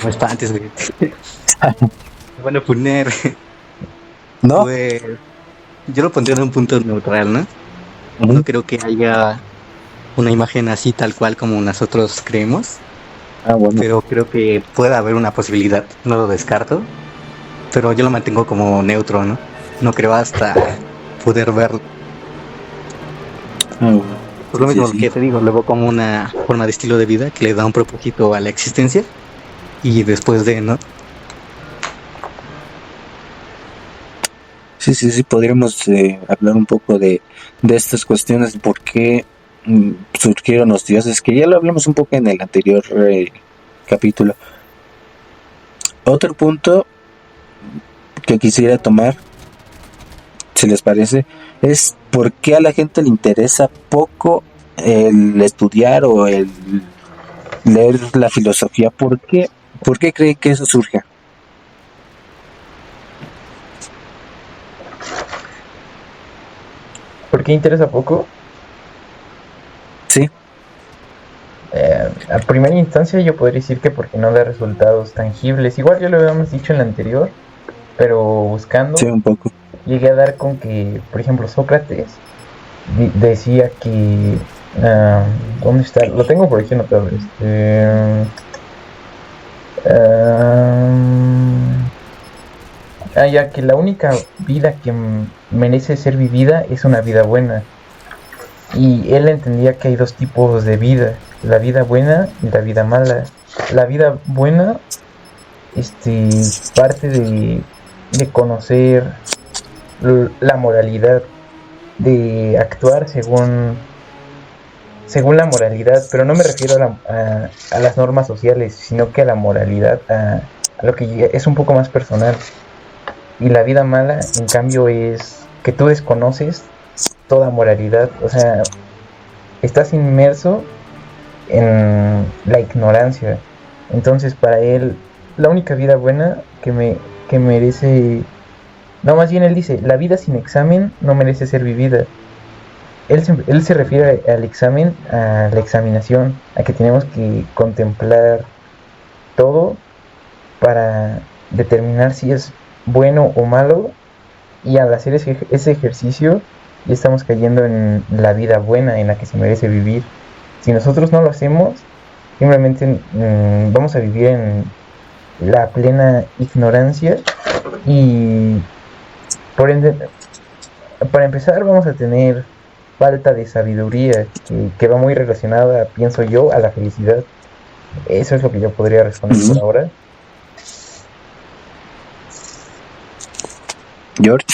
No espantes, güey. Bueno, poner, ¿No? pues, yo lo pondría en un punto neutral, ¿no? Ujú. No creo que haya una imagen así tal cual como nosotros creemos, Ah, bueno. pero creo que puede haber una posibilidad, no lo descarto, pero yo lo mantengo como neutro, ¿no? No creo hasta poder verlo. Ah, bueno. Por lo Sí, mismo sí. que te digo, lo veo como una forma de estilo de vida que le da un propósito a la existencia y después de, ¿no? Sí, podríamos hablar un poco de estas cuestiones, de por qué surgieron los dioses, que ya lo hablamos un poco en el anterior capítulo. Otro punto que quisiera tomar, si les parece, es por qué a la gente le interesa poco el estudiar o el leer la filosofía. ¿Por qué creen que eso surge? ¿Por qué interesa poco? Sí, A primera instancia yo podría decir que porque no da resultados tangibles. Igual ya lo habíamos dicho en la anterior, pero buscando sí, un poco. llegué a dar con que, por ejemplo, Sócrates decía que... ¿dónde está? Lo tengo por aquí anotado. Ya que la única vida que merece ser vivida es una vida buena. Y él entendía que hay dos tipos de vida, la vida buena y la vida mala. La vida buena parte de conocer la moralidad, de actuar según la moralidad, pero no me refiero a las normas sociales, sino que a la moralidad, a lo que es un poco más personal. Y la vida mala, en cambio, es que tú desconoces toda moralidad, o sea, estás inmerso en la ignorancia. Entonces, para él, la única vida buena que merece... No, más bien él dice, la vida sin examen no merece ser vivida. Él se refiere al examen, a la examinación, a que tenemos que contemplar todo para determinar si es bueno o malo, y al hacer ese ejercicio ya estamos cayendo en la vida buena en la que se merece vivir. Si nosotros no lo hacemos, simplemente vamos a vivir en la plena ignorancia y por ende, para empezar vamos a tener falta de sabiduría que va muy relacionada, pienso yo, a la felicidad. Eso es lo que yo podría responder por ahora. George.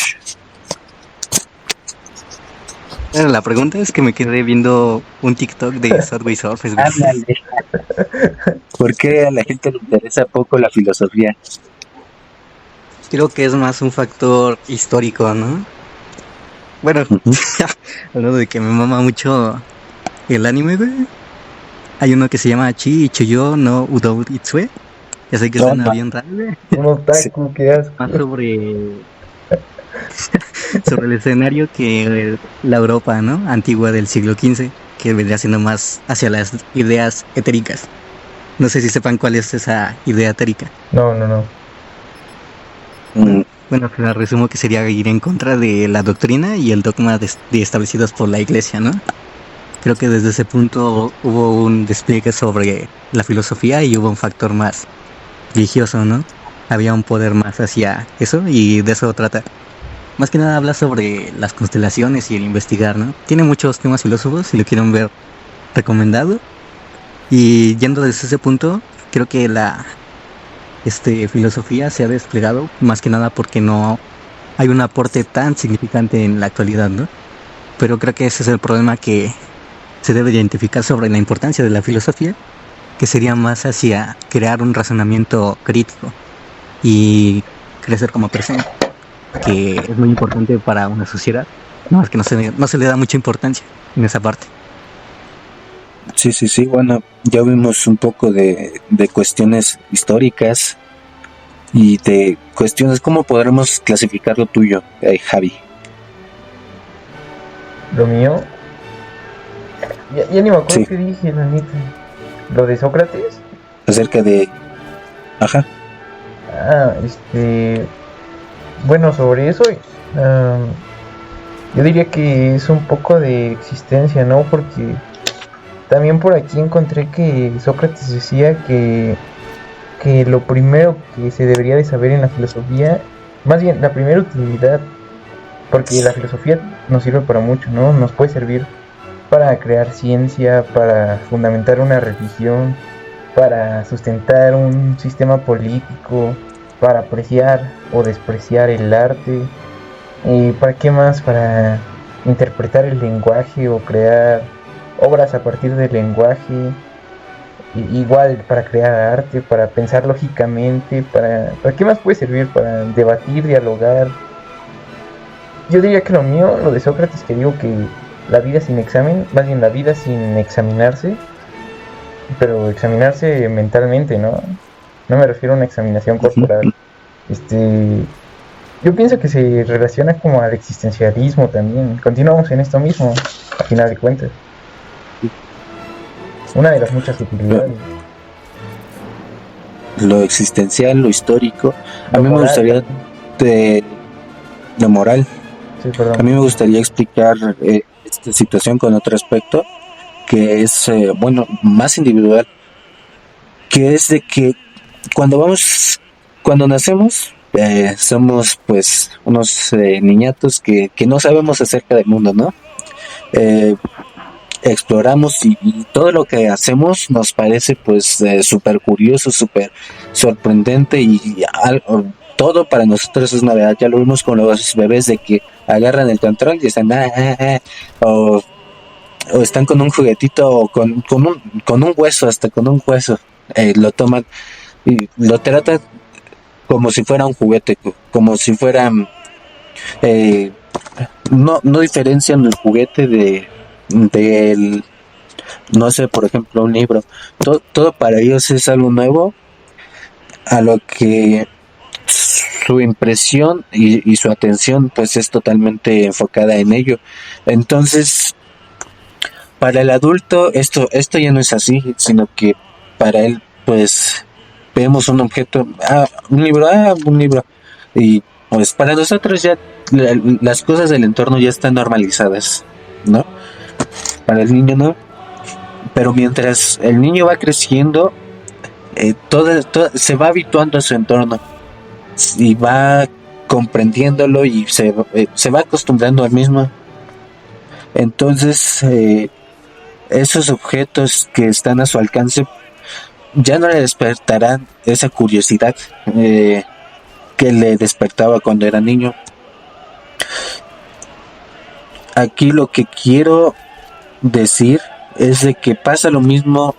Bueno, la pregunta es que me quedé viendo un TikTok de Subway Surfers, güey. Ándale. ¿Por qué a la gente le interesa poco la filosofía? Creo que es más un factor histórico, ¿no? Bueno, hablando de que me mama mucho el anime, güey. Hay uno que se llama Chi Chuyo no Udou Itsue. Ya sé que suena bien raro, güey. Un otaku, qué asco. Más sobre el escenario que la Europa, ¿no? Antigua del siglo XV, que vendría siendo más hacia las ideas etéricas. No sé si sepan cuál es esa idea etérica. No. Bueno, te la resumo que sería ir en contra de la doctrina y el dogma establecidos por la Iglesia, ¿no? Creo que desde ese punto hubo un despliegue sobre la filosofía y hubo un factor más religioso, ¿no? Había un poder más hacia eso y de eso trata. Más que nada habla sobre las constelaciones y el investigar, ¿no? Tiene muchos temas filósofos, si lo quieren ver, recomendado. Y yendo desde ese punto, creo que la filosofía se ha desplegado más que nada porque no hay un aporte tan significante en la actualidad, ¿no? Pero creo que ese es el problema que se debe identificar sobre la importancia de la filosofía, que sería más hacia crear un razonamiento crítico y crecer como persona, que es muy importante para una sociedad No, es que no se le da mucha importancia en esa parte. Sí, bueno, ya vimos un poco de cuestiones históricas y de cuestiones, ¿cómo podremos clasificar lo tuyo, Javi? Lo mío, ya ni me acuerdo Sí, qué dije, la neta. Lo de Sócrates. acerca de... Ajá, Ah, bueno, sobre eso, am, yo diría que es un poco de existencia, ¿no? Porque también por aquí encontré que Sócrates decía que lo primero que se debería de saber en la filosofía, más bien la primera utilidad, porque la filosofía nos sirve para mucho, ¿no? Nos puede servir para crear ciencia, para fundamentar una religión, para sustentar un sistema político, para apreciar o despreciar el arte. ¿Y para qué más? Para interpretar el lenguaje o crear obras a partir del lenguaje. Igual para crear arte, para pensar lógicamente, ¿para qué más puede servir? Para debatir, dialogar. Yo diría que lo mío, lo de Sócrates, que digo que la vida sin examen, más bien la vida sin examinarse, pero examinarse mentalmente, ¿no? No me refiero a una examinación ujú. corporal. Este, yo pienso que se relaciona como al existencialismo también. Continuamos en esto mismo, a final de cuentas. Una de las muchas Lo, utilidades. lo existencial, lo histórico. A Lo mí me moral gustaría también. de lo moral. Sí, A perdón. mí me gustaría explicar esta situación con otro aspecto que es, bueno, más individual, que es de que cuando cuando nacemos, somos pues unos niñatos que no sabemos acerca del mundo, ¿no? Eh, exploramos y todo lo que hacemos nos parece pues súper curioso, súper sorprendente todo para nosotros es novedad. Ya lo vimos con los bebés de que agarran el control y están o, o están con un juguetito o con un hueso, hasta con un hueso. Lo toman y lo tratan como si fuera un juguete, como si fueran eh, no diferencian el juguete del, no sé, por ejemplo, un libro. Todo para ellos es algo nuevo, a lo que su impresión y su atención pues es totalmente enfocada en ello. Entonces, para el adulto esto ya no es así, sino que para él pues vemos un objeto, un libro, y pues para nosotros ya las cosas del entorno ya están normalizadas, ¿no? Para el niño no, pero mientras el niño va creciendo, todo se va habituando a su entorno y va comprendiéndolo y se va acostumbrando al mismo. Entonces, esos objetos que están a su alcance ya no le despertarán esa curiosidad que le despertaba cuando era niño. Aquí lo que quiero decir es de que pasa lo mismo,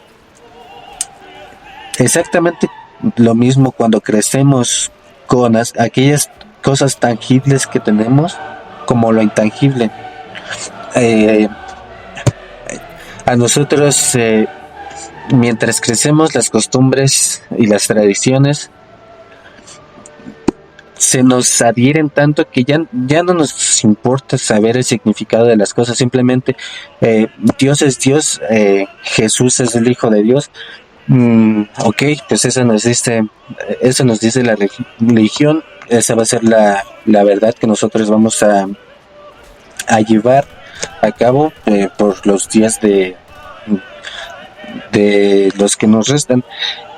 exactamente lo mismo cuando crecemos con aquellas cosas tangibles que tenemos como lo intangible. Eh, a nosotros, mientras crecemos, las costumbres y las tradiciones se nos adhieren tanto que ya no nos importa saber el significado de las cosas, simplemente Dios es Dios, Jesús es el Hijo de Dios. Ok, pues eso nos dice la religión, esa va a ser la verdad que nosotros vamos a llevar a cabo por los días de los que nos restan.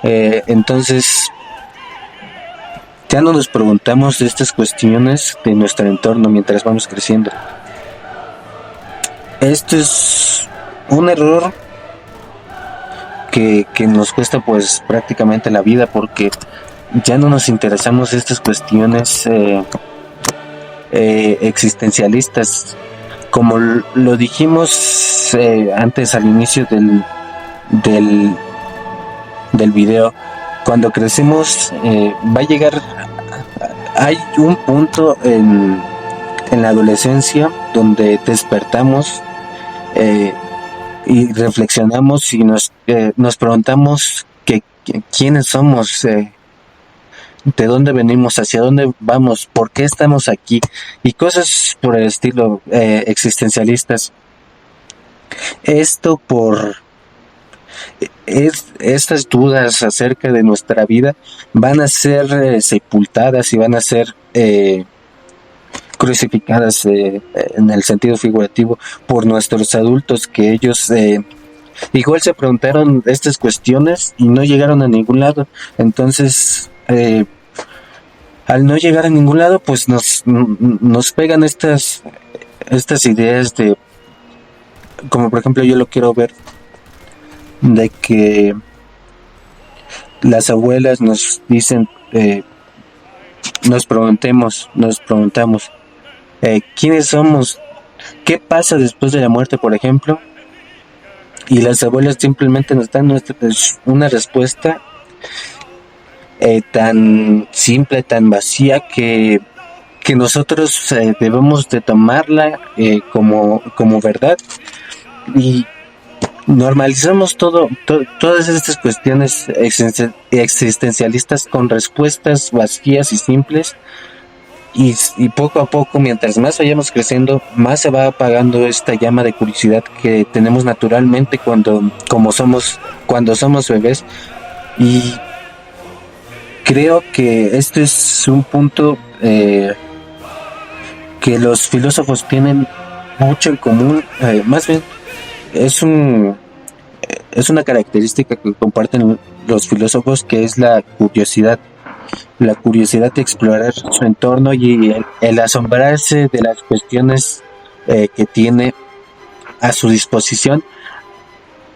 Entonces, ya no nos preguntamos de estas cuestiones de nuestro entorno mientras vamos creciendo. Esto es un error que nos cuesta pues prácticamente la vida porque ya no nos interesamos de estas cuestiones existencialistas. Como lo dijimos antes al inicio del, del video, cuando crecemos va a llegar, hay un punto en la adolescencia, donde despertamos eh, y reflexionamos y nos preguntamos quiénes somos, de dónde venimos, hacia dónde vamos, por qué estamos aquí y cosas por el estilo, existencialistas. Esto estas dudas acerca de nuestra vida van a ser sepultadas y van a ser crucificadas, en el sentido figurativo, por nuestros adultos, que ellos igual se preguntaron estas cuestiones y no llegaron a ningún lado. Entonces, al no llegar a ningún lado, pues nos pegan estas ideas de, como por ejemplo yo lo quiero ver, de que las abuelas nos dicen, nos preguntamos, ¿quiénes somos? ¿Qué pasa después de la muerte, por ejemplo? Y las abuelas simplemente nos dan una respuesta tan simple, tan vacía, que nosotros debemos de tomarla como verdad, y normalizamos todas estas cuestiones existencialistas con respuestas vacías y simples, y poco a poco, mientras más vayamos creciendo, más se va apagando esta llama de curiosidad que tenemos naturalmente cuando somos bebés. Y creo que este es un punto que los filósofos tienen mucho en común, más bien es una característica que comparten los filósofos, que es la curiosidad de explorar su entorno y el asombrarse de las cuestiones que tiene a su disposición,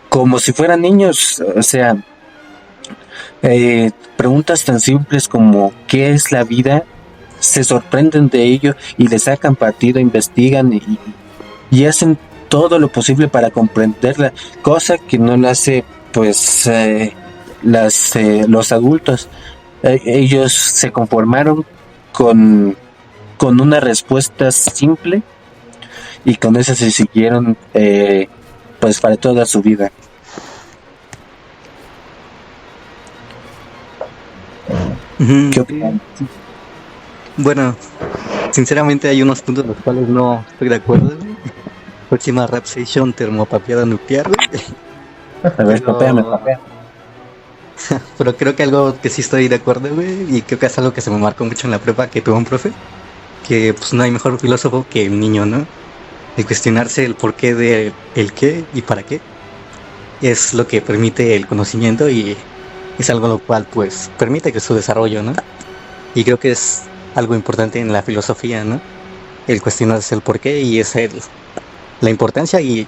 como si fueran niños. O sea, preguntas tan simples como ¿qué es la vida? Se sorprenden de ello y le sacan partido, investigan y hacen todo lo posible para comprenderla, cosa que no lo hace pues los adultos. Ellos se conformaron con una respuesta simple, y con eso se siguieron pues para toda su vida. ¿Qué opinan? Bueno, sinceramente hay unos puntos en los cuales no estoy de acuerdo, güey. Próxima rap session, termopapeada nuclear, güey. A ver, papéame. Pero creo que algo que sí estoy de acuerdo, güey, y creo que es algo que se me marcó mucho en la prepa, que tuvo un profe, que pues no hay mejor filósofo que el niño, ¿no? De cuestionarse el porqué de el qué y para qué. Es lo que permite el conocimiento y es algo lo cual pues permite que su desarrollo, ¿no? Y creo que es algo importante en la filosofía, ¿no? El cuestionarse el porqué, y es la importancia y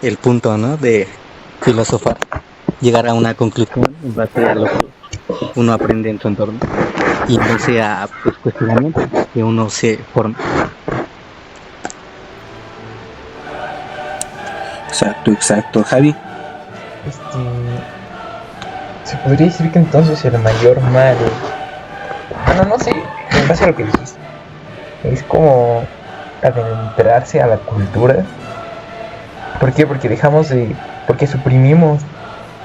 el punto, ¿no? De filosofar, llegar a una conclusión en base a lo que uno aprende en su entorno y en base a pues, cuestionamientos que uno se forma. Exacto. Javi. Se podría decir que entonces el mayor mal, no sé, en base a lo que dijiste, es como adentrarse a la cultura. ¿Por qué? Porque suprimimos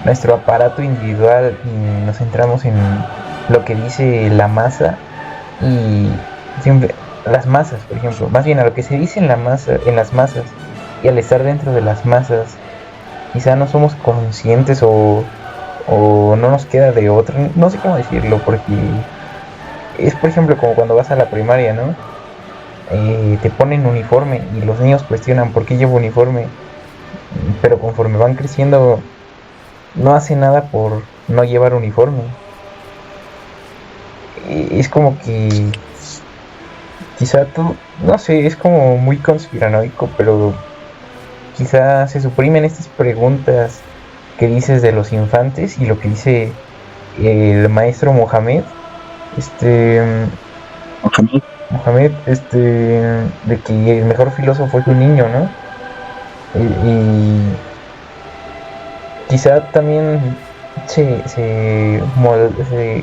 nuestro aparato individual y nos centramos en lo que dice la masa, y siempre las masas, por ejemplo, más bien a lo que se dice en las masas, y al estar dentro de las masas quizá no somos conscientes o no nos queda de otra, no sé cómo decirlo, porque es por ejemplo como cuando vas a la primaria, ¿no? Te ponen uniforme y los niños cuestionan por qué llevo uniforme, pero conforme van creciendo no hace nada por no llevar uniforme. Es como que quizá tú, no sé, es como muy conspiranoico, pero quizá se suprimen estas preguntas que dices de los infantes y lo que dice el maestro Mohamed, de que el mejor filósofo es un niño, ¿no? Y quizá también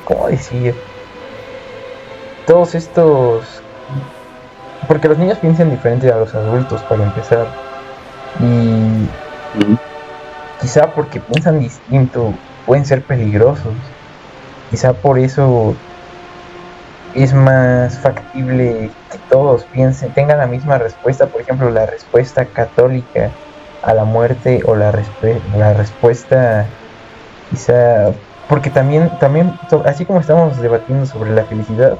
¿cómo decir? Todos estos porque los niños piensan diferente a los adultos para empezar, y quizá porque piensan distinto pueden ser peligrosos, quizá por eso es más factible que todos piensen, tengan la misma respuesta, por ejemplo la respuesta católica a la muerte, o la respuesta quizá, porque también así como estamos debatiendo sobre la felicidad,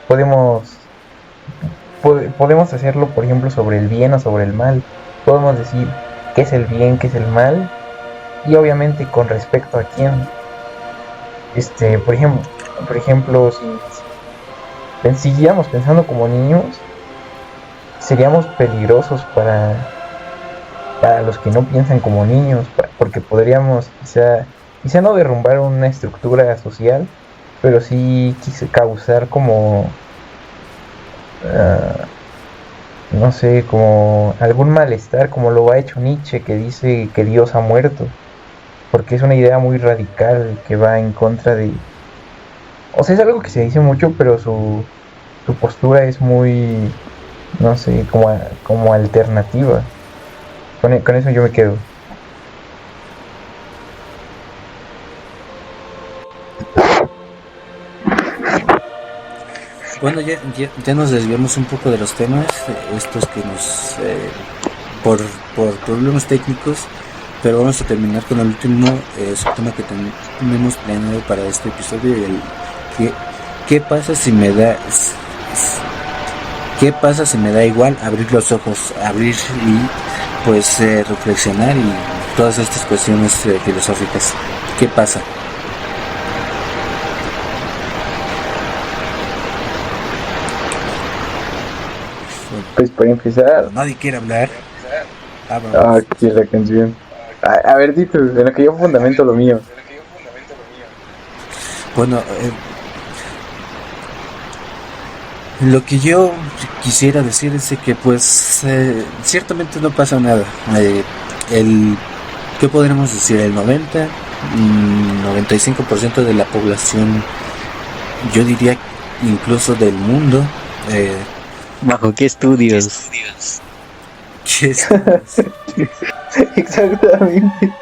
podemos hacerlo, por ejemplo, sobre el bien o sobre el mal. Podemos decir qué es el bien, qué es el mal, y obviamente con respecto a quién. Por ejemplo, si siguiéramos pensando como niños, seríamos peligrosos para los que no piensan como niños, porque podríamos quizá no derrumbar una estructura social, pero sí causar como no sé, como algún malestar, como lo ha hecho Nietzsche, que dice que Dios ha muerto, porque es una idea muy radical que va en contra de, o sea, es algo que se dice mucho, pero su postura es muy, no sé, como alternativa. Con eso yo me quedo. Bueno, ya nos desviamos un poco de los temas, estos que nos, por problemas técnicos, pero vamos a terminar con el último subtema que tenemos planeado para este episodio, ¿qué pasa si me da, qué pasa si me da igual abrir los ojos, abrir y pues reflexionar y todas estas cuestiones filosóficas? ¿Qué pasa? Pues para empezar, Nadie quiere hablar. que la canción. A ver, Tito, en lo que yo fundamento lo mío. Bueno, lo que yo quisiera decir es que pues ciertamente no pasa nada. ¿Qué podremos decir? El 95% de la población, yo diría incluso del mundo, ¿Bajo qué estudios? que es, Exactamente.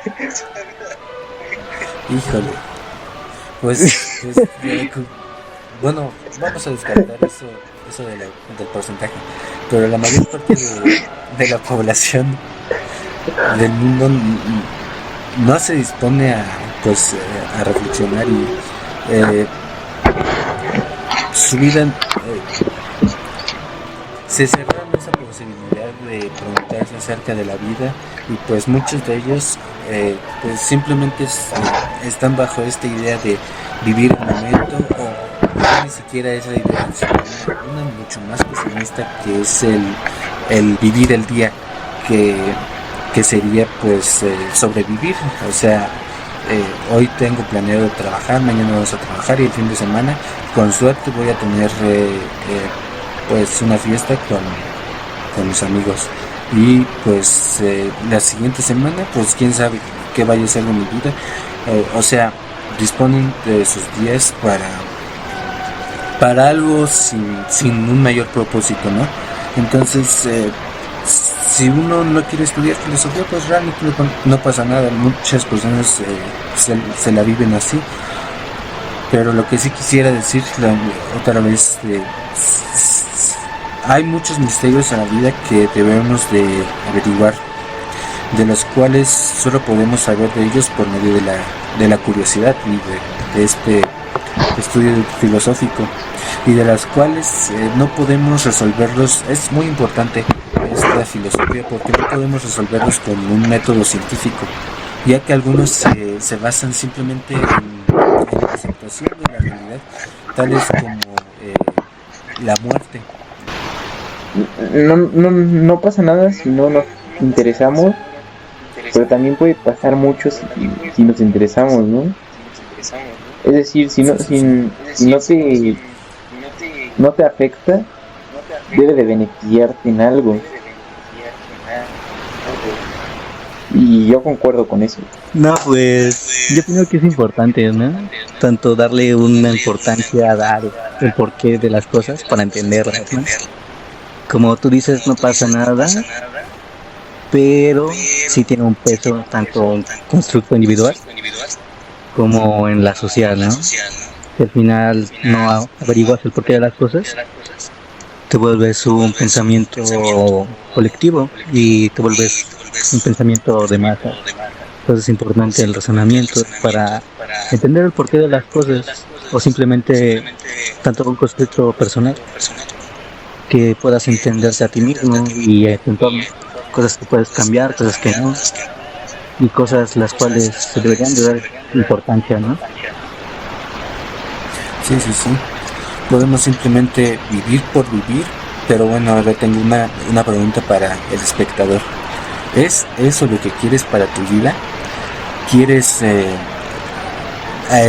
híjole, pues, bueno, vamos a descartar eso del porcentaje, pero la mayor parte de la población del mundo no se dispone a reflexionar y su vida se cerraron esa posibilidad de preguntarse acerca de la vida, y pues muchos de ellos pues simplemente están bajo esta idea de vivir el momento, o ya ni siquiera esa idea, sino una mucho más pesimista, que es el vivir el día, que sería pues sobrevivir. O sea, hoy tengo planeado trabajar, mañana vamos a trabajar, y el fin de semana con suerte voy a tener pues una fiesta con mis amigos, y pues la siguiente semana pues quién sabe qué vaya a ser de mi vida. O sea, disponen de sus días para algo sin un mayor propósito, ¿no? Entonces si uno no quiere estudiar filosofía, pues realmente no pasa nada. Muchas personas se la viven así, pero lo que sí quisiera decir otra vez, hay muchos misterios en la vida que debemos de averiguar, de los cuales solo podemos saber de ellos por medio de la curiosidad y de este estudio filosófico, y de las cuales no podemos resolverlos. Es muy importante esta filosofía porque no podemos resolverlos con un método científico, ya que algunos se basan simplemente en la aceptación de la realidad, tales como la muerte. No pasa nada si no nos interesamos, pero también puede pasar mucho si nos interesamos, ¿no? Es decir, si no te afecta, debe de beneficiarte en algo. Y yo concuerdo con eso. No, pues yo creo que es importante, ¿no? Tanto darle una importancia a dar el porqué de las cosas para entenderlas, ¿no? como tú dices, no pasa nada, pero sí tiene un peso tanto en constructo individual como en la social, ¿no? Si al final no averiguas el porqué de las cosas, te vuelves un pensamiento colectivo y te vuelves un pensamiento de masa. Entonces es importante el razonamiento para entender el porqué de las cosas o simplemente tanto un concepto personal que puedas entenderte a ti mismo y a tu entorno. Cosas que puedes cambiar, cosas que no, y cosas las cuales se deberían de dar importancia, ¿no? Sí, sí, sí. Podemos simplemente vivir por vivir, pero bueno, ahora tengo una pregunta para el espectador. ¿Es eso lo que quieres para tu vida? ¿Quieres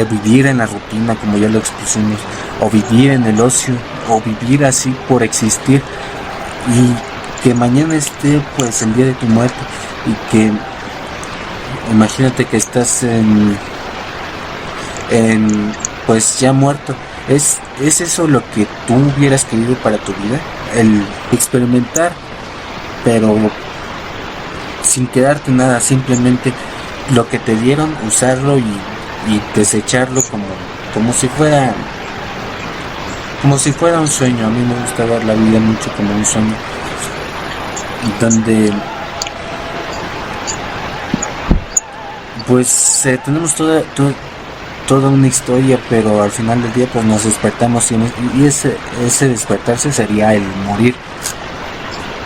vivir en la rutina, como ya lo expusimos, o vivir en el ocio, o vivir así por existir, y que mañana esté pues el día de tu muerte, y que imagínate que estás pues ya muerto? ¿Es eso lo que tú hubieras querido para tu vida? El experimentar, pero sin quedarte nada, simplemente lo que te dieron, usarlo y desecharlo como si fuera un sueño. A mí me gusta ver la vida mucho como un sueño, donde pues tenemos toda una historia, pero al final del día pues nos despertamos, y ese despertarse sería el morir.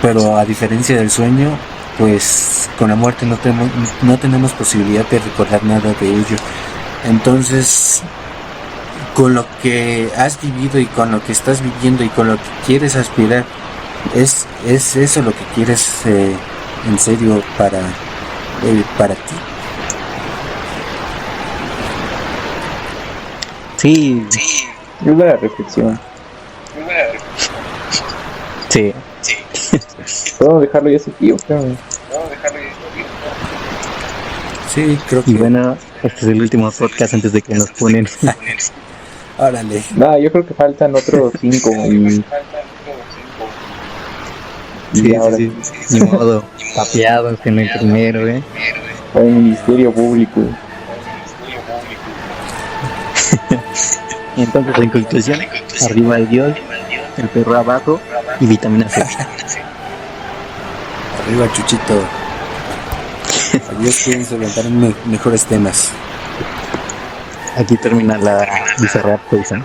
Pero a diferencia del sueño, pues con la muerte no tenemos posibilidad de recordar nada de ello. Entonces, con lo que has vivido y con lo que estás viviendo y con lo que quieres aspirar, es eso lo que quieres en serio para ti. Sí, Es buena reflexión. sí. Podemos dejarlo ya así, tío, creo. Sí, creo que. Y bueno, este es el último podcast antes de que nos ponen. Órale. Nada, yo creo que faltan otros 5 y Sí, ahora sí, sí. Ni modo, papeados en el primero, hay un ministerio público. Y entonces, en conclusión, arriba el Dios, el perro abajo y vitamina C. Arriba, Chuchito. Adiós, quieren solventar mejores temas. Aquí termina la bizarra poison.